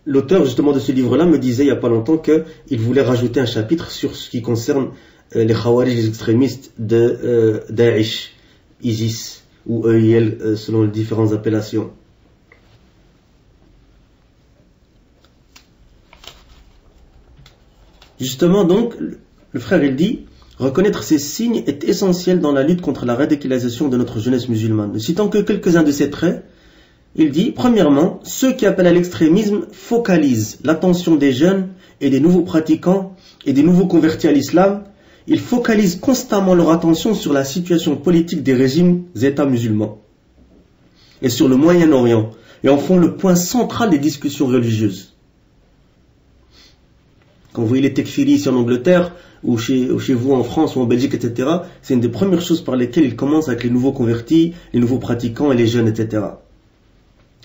l'auteur justement de ce livre-là me disait il n'y a pas longtemps qu'il voulait rajouter un chapitre sur ce qui concerne les Khawarij, les extrémistes de Daesh, ISIS ou EIL selon les différentes appellations. Justement donc, le frère il dit reconnaître ces signes est essentiel dans la lutte contre la radicalisation de notre jeunesse musulmane. Ne citant que quelques-uns de ces traits, il dit, premièrement, ceux qui appellent à l'extrémisme focalisent l'attention des jeunes et des nouveaux pratiquants et des nouveaux convertis à l'islam. Ils focalisent constamment leur attention sur la situation politique des régimes États musulmans. et sur le Moyen-Orient, et en font le point central des discussions religieuses. Quand vous voyez les tekfiris ici en Angleterre, ou chez vous en France ou en Belgique, etc., c'est une des premières choses par lesquelles ils commencent avec les nouveaux convertis, les nouveaux pratiquants et les jeunes, etc.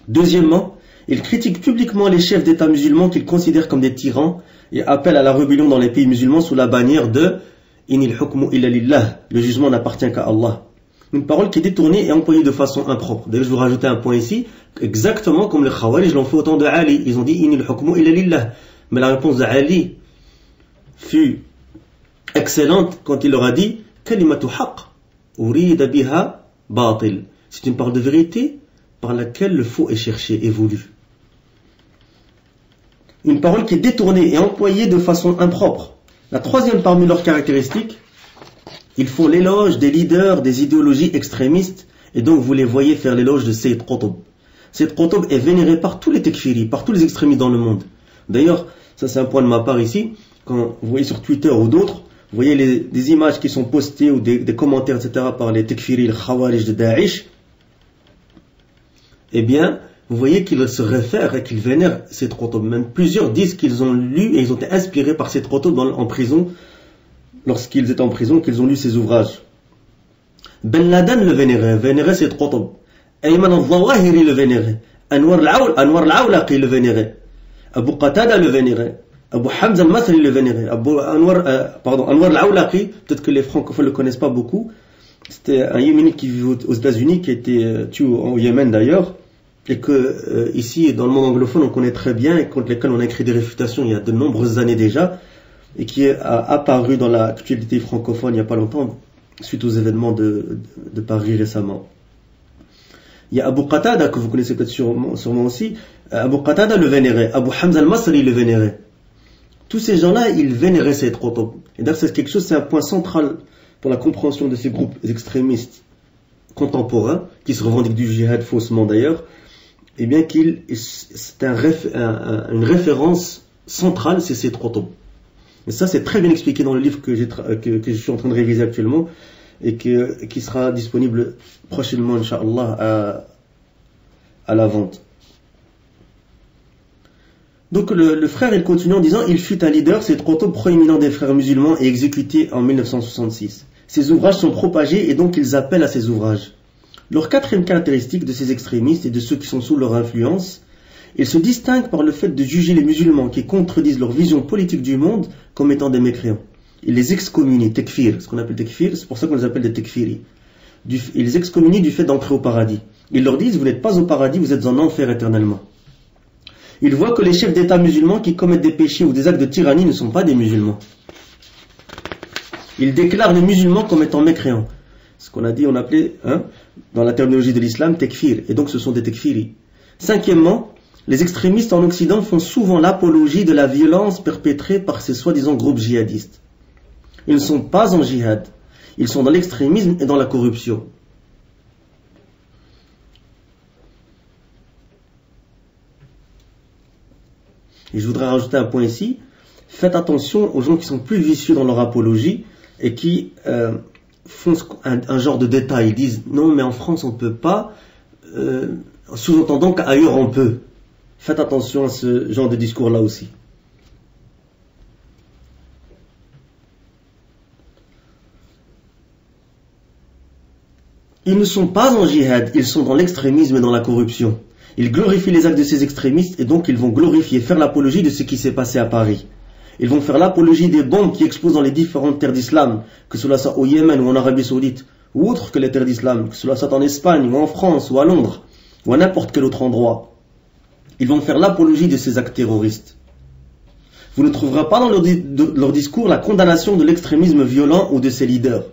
Deuxièmement, ils critiquent publiquement les chefs d'État musulmans qu'ils considèrent comme des tyrans et appellent à la rébellion dans les pays musulmans sous la bannière de « Inil hukmu illa lillah », le jugement n'appartient qu'à Allah. Une parole qui est détournée et employée de façon impropre. D'ailleurs, je vais vous rajouter un point ici, exactement comme les Khawarij l'ont fait au temps de Ali. Ils ont dit « Inil hukmu illa lillah ». Mais la réponse d'Ali fut excellente quand il leur a dit « Kalimatu haqq, urida biha batil ». C'est une parole de vérité par laquelle le faux est cherché et voulu. Une parole qui est détournée et employée de façon impropre. La troisième parmi leurs caractéristiques, ils font l'éloge des leaders des idéologies extrémistes et donc vous les voyez faire l'éloge de Sayyid Qutb. Sayyid Qutb est vénéré par tous les tekfiris, par tous les extrémistes dans le monde. D'ailleurs, ça c'est un point de ma part ici, quand vous voyez sur Twitter ou d'autres, vous voyez des images qui sont postées ou des commentaires, etc. par les tekfiris, les Khawarij de Daesh, eh bien, vous voyez qu'ils se réfèrent et qu'ils vénèrent Sayyid Qutb. Même plusieurs disent qu'ils ont lu et ils ont été inspirés par Sayyid Qutb en prison, lorsqu'ils étaient en prison, qu'ils ont lu ses ouvrages. Ben Laden le vénérait Sayyid Qutb. Ayman al-Zawahiri le vénérait. Anwar al-Awlaqi le vénérait. Abu Qatada le vénérait. Abu Hamza al-Masri le vénérait. Anwar al-Awlaqi, peut-être que les francophones ne le connaissent pas beaucoup, c'était un Yéménite qui vivait aux États-Unis, qui a été tué au Yémen d'ailleurs, et que ici, dans le monde anglophone, on connaît très bien, et contre lesquels on a écrit des réfutations il y a de nombreuses années déjà, et qui a apparu dans l'actualité francophone il n'y a pas longtemps, suite aux événements de Paris récemment. Il y a Abu Qatada, que vous connaissez peut-être sûrement aussi. Abu Qatada le vénérait, Abu Hamza al-Masri le vénérait. Tous ces gens-là, ils vénéraient Sayyid Qutb. Et d'ailleurs, c'est un point central pour la compréhension de ces groupes extrémistes contemporains, qui se revendiquent du djihad faussement d'ailleurs, eh bien c'est une référence centrale, c'est Sayyid Qutb. Et ça, c'est très bien expliqué dans le livre que je suis en train de réviser actuellement, et qui sera disponible prochainement, Inch'Allah, à la vente. Donc le frère, il continue en disant, il fut un leader, Sayyid Qutb, proéminent des frères musulmans et exécuté en 1966. Ses ouvrages sont propagés et donc ils appellent à ces ouvrages. Leur quatrième caractéristique de ces extrémistes et de ceux qui sont sous leur influence, ils se distinguent par le fait de juger les musulmans qui contredisent leur vision politique du monde comme étant des mécréants. Ils les excommunient, tekfir, ce qu'on appelle tekfir, c'est pour ça qu'on les appelle des tekfiri. Ils les excommunient du fait d'entrer au paradis. Ils leur disent, vous n'êtes pas au paradis, vous êtes en enfer éternellement. Ils voient que les chefs d'État musulmans qui commettent des péchés ou des actes de tyrannie ne sont pas des musulmans. Ils déclarent les musulmans comme étant mécréants. Ce qu'on a dit, on appelait, dans la terminologie de l'islam, tekfir. Et donc ce sont des tekfiri. Cinquièmement, les extrémistes en Occident font souvent l'apologie de la violence perpétrée par ces soi-disant groupes djihadistes. Ils ne sont pas en djihad. Ils sont dans l'extrémisme et dans la corruption. Et je voudrais rajouter un point ici. Faites attention aux gens qui sont plus vicieux dans leur apologie et qui font un genre de détail. Ils disent non, mais en France on ne peut pas, sous-entendant qu'ailleurs on peut. Faites attention à ce genre de discours-là aussi. Ils ne sont pas en djihad, ils sont dans l'extrémisme et dans la corruption. Ils glorifient les actes de ces extrémistes et donc ils vont glorifier, faire l'apologie de ce qui s'est passé à Paris. Ils vont faire l'apologie des bombes qui explosent dans les différentes terres d'islam, que cela soit au Yémen ou en Arabie Saoudite, ou autre que les terres d'islam, que cela soit en Espagne ou en France ou à Londres, ou à n'importe quel autre endroit. Ils vont faire l'apologie de ces actes terroristes. Vous ne trouverez pas dans leur discours la condamnation de l'extrémisme violent ou de ses leaders.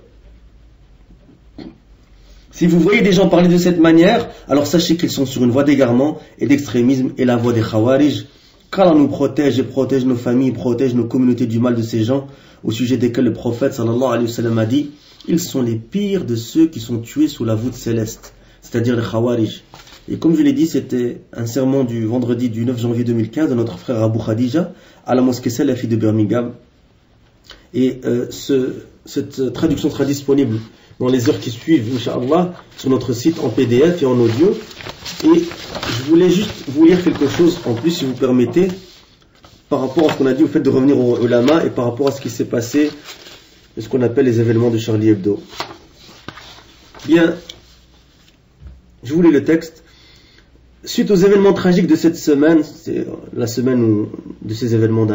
Si vous voyez des gens parler de cette manière, alors sachez qu'ils sont sur une voie d'égarement et d'extrémisme et la voie des Khawarij. qu'Allah nous protège et protège nos familles, protège nos communautés du mal de ces gens, au sujet desquels le prophète sallallahu alayhi wa sallam a dit: ils sont les pires de ceux qui sont tués sous la voûte céleste, c'est-à-dire les Khawarij. Et comme je l'ai dit, c'était un sermon du vendredi du 9 janvier 2015 de notre frère Abu Khadija à la mosquée Salafi de Birmingham. Et cette traduction sera disponible dans les heures qui suivent, Inch'Allah, sur notre site en PDF et en audio. Et je voulais juste vous lire quelque chose en plus, si vous permettez, par rapport à ce qu'on a dit au fait de revenir au ulama et par rapport à ce qui s'est passé, ce qu'on appelle les événements de Charlie Hebdo. Bien, je vous lis le texte. Suite aux événements tragiques de cette semaine, c'est la semaine de ces événements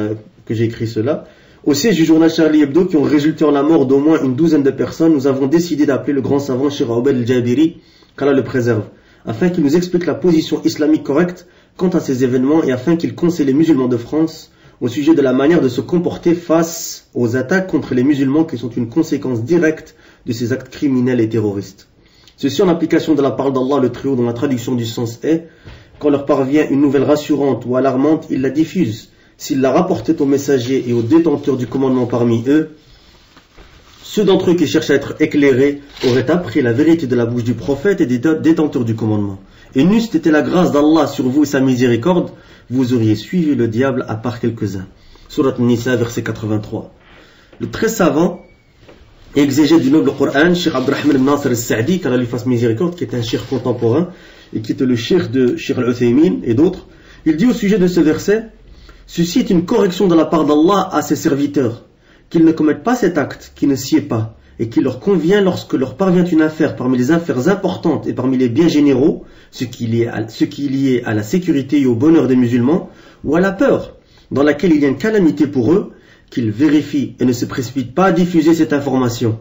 que j'ai écrit cela, au siège du journal Charlie Hebdo qui ont résulté en la mort d'au moins une douzaine de personnes, nous avons décidé d'appeler le grand savant Cheikh Obaid el-Jabiri, qu'Allah le préserve, afin qu'il nous explique la position islamique correcte quant à ces événements et afin qu'il conseille les musulmans de France au sujet de la manière de se comporter face aux attaques contre les musulmans qui sont une conséquence directe de ces actes criminels et terroristes. Ceci en application de la parole d'Allah le Très-Haut dont la traduction du sens est: quand leur parvient une nouvelle rassurante ou alarmante, ils la diffusent. S'ils la rapportaient aux messagers et aux détenteurs du commandement parmi eux, ceux d'entre eux qui cherchent à être éclairés auraient appris la vérité de la bouche du prophète et des détenteurs du commandement. Et n'eût été la grâce d'Allah sur vous et sa miséricorde, vous auriez suivi le diable à part quelques-uns. Surat Nisa, verset 83. Le très savant exégète du noble Coran, Cheikh Abdurrahman ibn Nasr al-Sa'di, qu'Allah lui fasse miséricorde, qui est un cheikh contemporain et qui était le cheikh de Cheikh al-Uthaymin et d'autres, il dit au sujet de ce verset: ceci est une correction de la part d'Allah à ses serviteurs, qu'ils ne commettent pas cet acte qui ne sied pas, et qu'il leur convient lorsque leur parvient une affaire parmi les affaires importantes et parmi les biens généraux, ce qui est lié à la sécurité et au bonheur des musulmans, ou à la peur, dans laquelle il y a une calamité pour eux, qu'ils vérifient et ne se précipitent pas à diffuser cette information,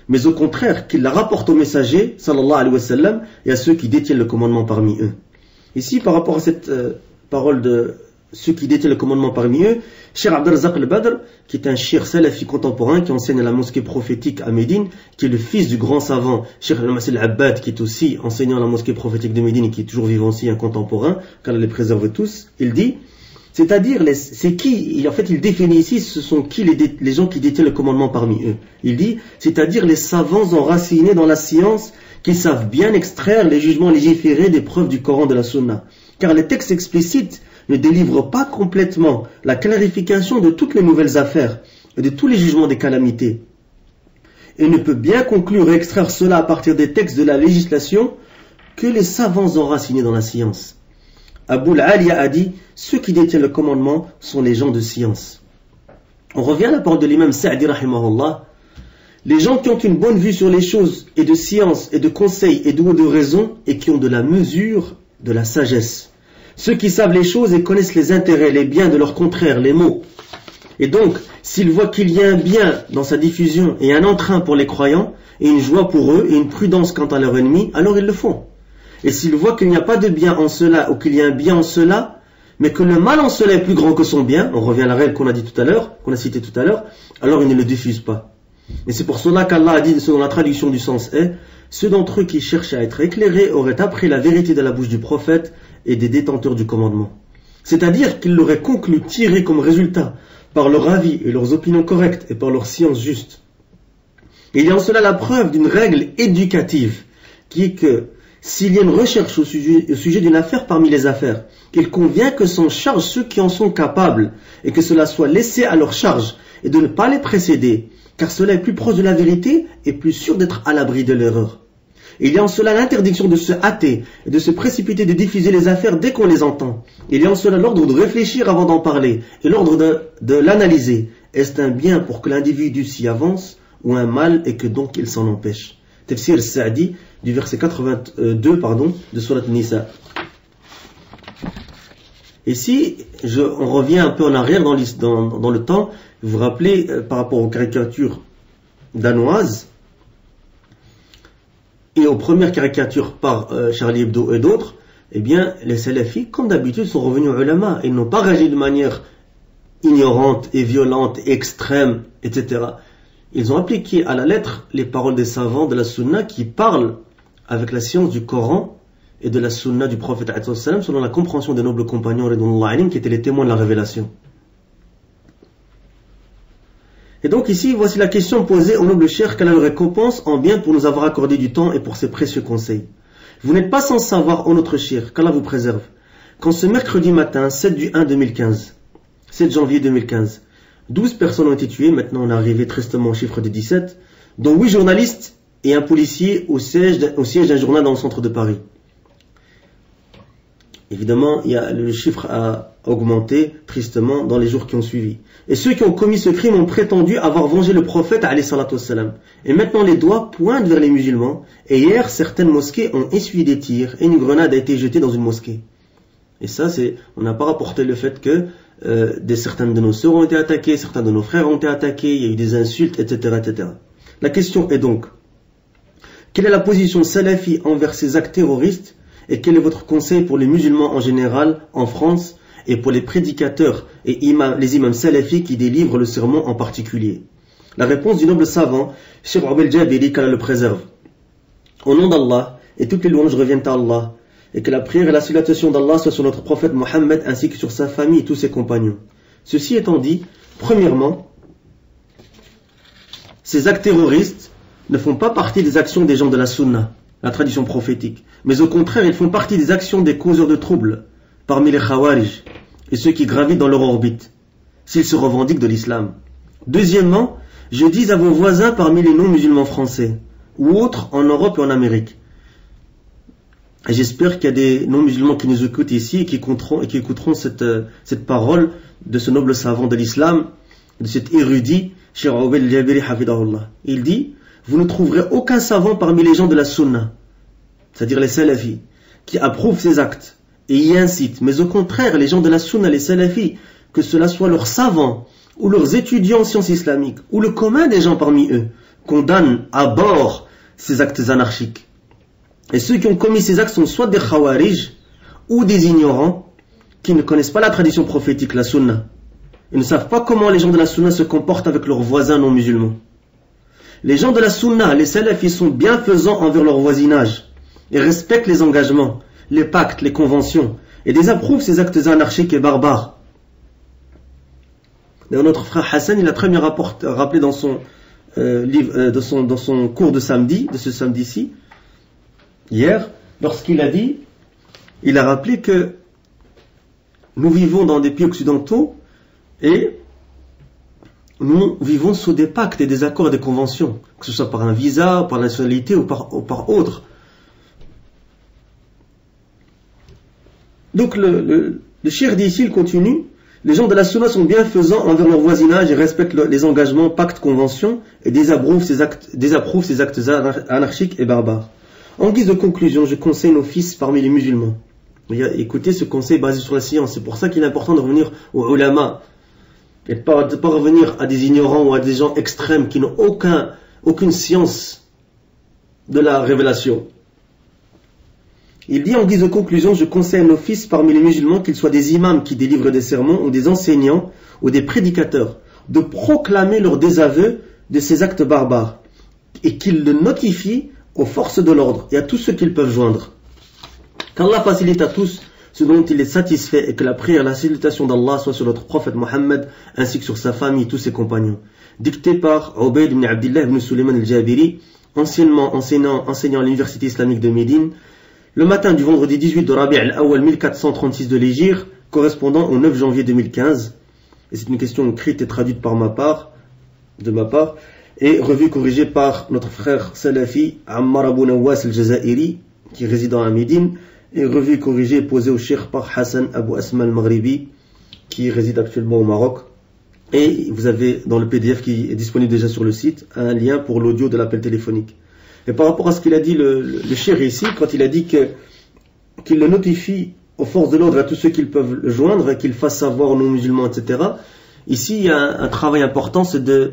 mais au contraire qu'ils la rapportent aux messagers, sallallahu alayhi wa sallam, et à ceux qui détiennent le commandement parmi eux. Ici, par rapport à cette parole de ceux qui détiennent le commandement parmi eux, Cheikh Abdelrazak al-Badr, qui est un cheikh salafi contemporain qui enseigne à la mosquée prophétique à Médine, qui est le fils du grand savant Cheikh al-Masih al-Abbad, qui est aussi enseignant à la mosquée prophétique de Médine et qui est toujours vivant aussi, un contemporain, qu'Allah les préserve tous. Il dit, c'est-à-dire, c'est qui, en fait il définit ici, ce sont qui les gens qui détiennent le commandement parmi eux. Il dit, c'est-à-dire les savants enracinés dans la science, qui savent bien extraire les jugements légiférés des preuves du Coran de la Sunna. Car les textes explicites ne délivrent pas complètement la clarification de toutes les nouvelles affaires et de tous les jugements des calamités. Et ne peut bien conclure et extraire cela à partir des textes de la législation que les savants enracinés dans la science. Abu al-Aliya a dit, ceux qui détiennent le commandement sont les gens de science. On revient à la parole de l'imam Sa'di rahimahullah. Les gens qui ont une bonne vue sur les choses et de science et de conseil et de raison et qui ont de la mesure, de la sagesse. Ceux qui savent les choses et connaissent les intérêts, les biens de leur contraire, les maux. Et donc, s'ils voient qu'il y a un bien dans sa diffusion et un entrain pour les croyants, et une joie pour eux et une prudence quant à leur ennemi, alors ils le font. Et s'ils voient qu'il n'y a pas de bien en cela ou qu'il y a un bien en cela, mais que le mal en cela est plus grand que son bien, on revient à la règle qu'on a dit tout à l'heure, qu'on a citée tout à l'heure, alors ils ne le diffusent pas. Et c'est pour cela qu'Allah a dit, selon la traduction du sens est, ceux d'entre eux qui cherchent à être éclairés auraient appris la vérité de la bouche du prophète et des détenteurs du commandement. C'est-à-dire qu'ils l'auraient conclu, tiré comme résultat, par leur avis et leurs opinions correctes et par leur science juste. Et il y a en cela la preuve d'une règle éducative, qui est que s'il y a une recherche au sujet d'une affaire parmi les affaires, il convient que s'en chargent ceux qui en sont capables, et que cela soit laissé à leur charge, et de ne pas les précéder, car cela est plus proche de la vérité et plus sûr d'être à l'abri de l'erreur. Il y a en cela l'interdiction de se hâter et de se précipiter de diffuser les affaires dès qu'on les entend. Il y a en cela l'ordre de réfléchir avant d'en parler et l'ordre de l'analyser. Est-ce un bien pour que l'individu s'y avance ou un mal et que donc il s'en empêche? Tafsir Sa'di du verset 82 de Surat Nisa. Ici, on revient un peu en arrière dans le temps. Vous vous rappelez, par rapport aux caricatures danoises et aux premières caricatures par Charlie Hebdo et d'autres, eh bien, les salafis, comme d'habitude, sont revenus aux ulama. Ils n'ont pas réagi de manière ignorante et violente, extrême, etc. Ils ont appliqué à la lettre les paroles des savants de la Sunna qui parlent avec la science du Coran et de la Sunna du prophète selon la compréhension des nobles compagnons qui étaient les témoins de la révélation. Et donc ici, voici la question posée au noble cheikh, quelle est la récompense en bien pour nous avoir accordé du temps et pour ses précieux conseils. Vous n'êtes pas sans savoir, ô notre cheikh, qu'Allah vous préserve, qu'en ce mercredi matin, 7 janvier 2015, 12 personnes ont été tuées, maintenant on est arrivé tristement au chiffre de 17, dont 8 journalistes et un policier au siège d'un journal dans le centre de Paris. Évidemment, le chiffre a augmenté tristement dans les jours qui ont suivi. Et ceux qui ont commis ce crime ont prétendu avoir vengé le prophète alayhi salatu wassalam. Et maintenant les doigts pointent vers les musulmans. Et hier, certaines mosquées ont essuyé des tirs et une grenade a été jetée dans une mosquée. Et ça, on n'a pas rapporté le fait que certaines de nos sœurs ont été attaquées, certains de nos frères ont été attaqués, il y a eu des insultes, etc., etc. La question est donc, quelle est la position salafi envers ces actes terroristes et quel est votre conseil pour les musulmans en général en France et pour les prédicateurs et les imams salafis qui délivrent le sermon en particulier? La réponse du noble savant, Cheikh Abel Jabiri, qu'Allah le préserve. Au nom d'Allah, et toutes les louanges reviennent à Allah, et que la prière et la salutation d'Allah soient sur notre prophète Mohammed ainsi que sur sa famille et tous ses compagnons. Ceci étant dit, premièrement, ces actes terroristes ne font pas partie des actions des gens de la Sunna, la tradition prophétique, mais au contraire, ils font partie des actions des causeurs de troubles, parmi les Khawarij et ceux qui gravitent dans leur orbite, s'ils se revendiquent de l'islam. Deuxièmement, je dis à vos voisins parmi les non-musulmans français, ou autres en Europe et en Amérique, et j'espère qu'il y a des non-musulmans qui nous écoutent ici et qui écouteront cette parole de ce noble savant de l'islam, de cet érudit, Cheikh Abel Jabiri Hafidahullah. Il dit, vous ne trouverez aucun savant parmi les gens de la Sunna, c'est-à-dire les salafis, qui approuvent ces actes et y incitent. Mais au contraire, les gens de la Sunna, les salafis, que cela soit leurs savants ou leurs étudiants en sciences islamiques ou le commun des gens parmi eux, condamnent à bord ces actes anarchiques. Et ceux qui ont commis ces actes sont soit des khawarij ou des ignorants qui ne connaissent pas la tradition prophétique, la sunna. Ils ne savent pas comment les gens de la sunna se comportent avec leurs voisins non musulmans. Les gens de la sunna, les salafis, sont bienfaisants envers leur voisinage et respectent les engagements, les pactes, les conventions et désapprouvent ces actes anarchiques et barbares. D'ailleurs, notre frère Hassan, il a très bien rappelé dans son livre, dans son cours de samedi, de ce samedi-ci, hier, lorsqu'il a dit, il a rappelé que nous vivons dans des pays occidentaux et nous vivons sous des pactes et des accords et des conventions, que ce soit par un visa, par la nationalité ou par autre. Donc le cheikh dit ici, il continue, les gens de la sunna sont bienfaisants envers leur voisinage et respectent les engagements, pactes, conventions et désapprouvent ces actes anarchiques et barbares. En guise de conclusion, je conseille nos fils parmi les musulmans. Écoutez, ce conseil basé sur la science. C'est pour ça qu'il est important de revenir aux ulama et de ne pas revenir à des ignorants ou à des gens extrêmes qui n'ont aucune science de la révélation. Il dit en guise de conclusion, je conseille nos fils parmi les musulmans, qu'ils soient des imams qui délivrent des sermons ou des enseignants ou des prédicateurs, de proclamer leur désaveu de ces actes barbares et qu'ils le notifient aux forces de l'ordre et à tous ceux qu'ils peuvent joindre. Qu'Allah facilite à tous ce dont il est satisfait et que la prière et la salutation d'Allah soient sur notre prophète Mohammed ainsi que sur sa famille et tous ses compagnons. Dicté par Ubayd ibn Abdillah ibn Sulayman al-Jabiri, enseignant à l'université islamique de Médine, le matin du vendredi 18 de Rabi' al-Awwal 1436 de l'Hégire, correspondant au 9 janvier 2015. Et c'est une question écrite et traduite de ma part, et revue corrigée par notre frère Salafi Ammar Abu Nawas al-Jazairi, qui réside à Médine, et revue corrigée et posée au cheikh par Hassan Abu Asma al-Maghribi, qui réside actuellement au Maroc. Et vous avez dans le PDF qui est disponible déjà sur le site un lien pour l'audio de l'appel téléphonique. Et par rapport à ce qu'il a dit le cheikh ici, quand il a dit qu'il le notifie aux forces de l'ordre, à tous ceux qu'ils peuvent le joindre, et qu'il fasse savoir aux non-musulmans, etc. Ici, il y a un travail important, c'est de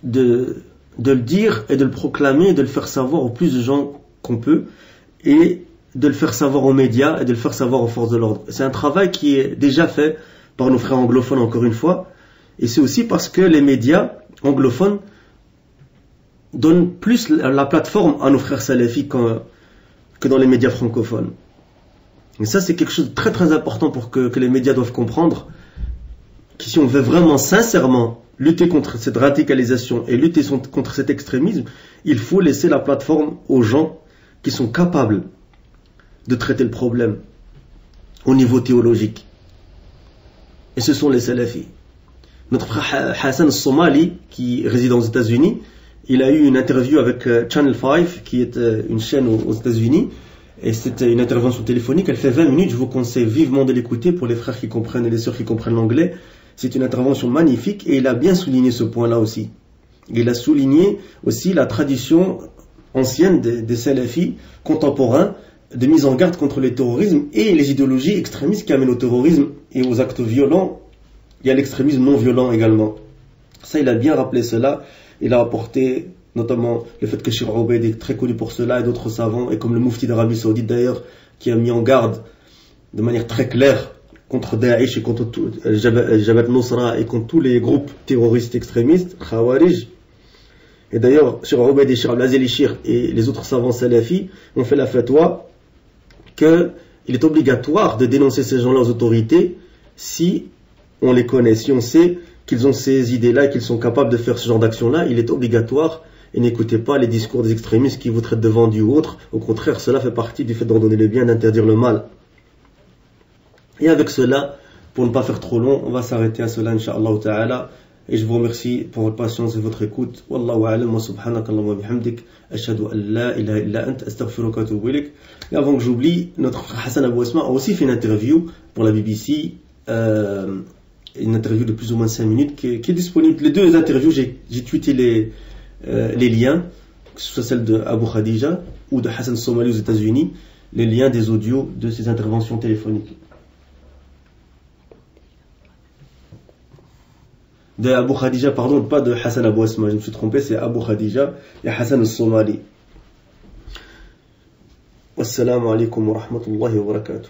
le dire et de le proclamer et de le faire savoir au plus de gens qu'on peut, et de le faire savoir aux médias et de le faire savoir aux forces de l'ordre. C'est un travail qui est déjà fait par nos frères anglophones, encore une fois, et c'est aussi parce que les médias anglophones donnent plus la plateforme à nos frères salafis que dans les médias francophones. Et ça, c'est quelque chose de très très important pour que les médias doivent comprendre, que si on veut vraiment sincèrement lutter contre cette radicalisation et lutter contre cet extrémisme, il faut laisser la plateforme aux gens qui sont capables de traiter le problème au niveau théologique. Et ce sont les salafis. Notre frère Hassan al-Somali, qui réside aux États-Unis, il a eu une interview avec Channel 5, qui est une chaîne aux États-Unis, et c'était une intervention téléphonique, elle fait 20 minutes, je vous conseille vivement de l'écouter pour les frères qui comprennent et les sœurs qui comprennent l'anglais. C'est une intervention magnifique et il a bien souligné ce point-là aussi. Il a souligné aussi la tradition ancienne des salafis contemporains de mise en garde contre le terrorisme et les idéologies extrémistes qui amènent au terrorisme et aux actes violents. Il y a l'extrémisme non violent également. Ça, il a bien rappelé cela. Il a apporté notamment le fait que Cheikh Obeid est très connu pour cela et d'autres savants, et comme le Mufti d'Arabie Saoudite d'ailleurs, qui a mis en garde de manière très claire contre Daesh et contre Jabhat Nusra et contre tous les groupes terroristes extrémistes, Khawarij. Et d'ailleurs, Cheikh Obeid et Cheikh Abdelaziz Shir et les autres savants salafis ont fait la fatwa qu'il est obligatoire de dénoncer ces gens-là aux autorités si on les connaît, si on sait qu'ils ont ces idées-là et qu'ils sont capables de faire ce genre d'action-là. Il est obligatoire, et n'écoutez pas les discours des extrémistes qui vous traitent de vendus ou autres. Au contraire, cela fait partie du fait d'ordonner le bien et d'interdire le mal. Et avec cela, pour ne pas faire trop long, on va s'arrêter à cela, Inch'Allah ta'ala. Et je vous remercie pour votre patience et votre écoute. Wallahu a'lam wa subhanakallahu wa bihamdik. Ashhadu an la ilaha illa ant astaghfiruka wa atubu ilayk. Et avant que j'oublie, notre frère Hassan Abou Asma a aussi fait une interview pour la BBC. Une interview de plus ou moins 5 minutes qui est disponible. Les deux interviews, j'ai tweeté les liens, que ce soit celle de Abu Khadija ou de Hassan Somali aux États-Unis, les liens des audios de ces interventions téléphoniques. De Abu Khadija, pardon, pas de Hassan Abou Asma, je me suis trompé, c'est Abu Khadija et Hassan Somali. Wassalamu alaikum wa rahmatullahi wa barakatuh.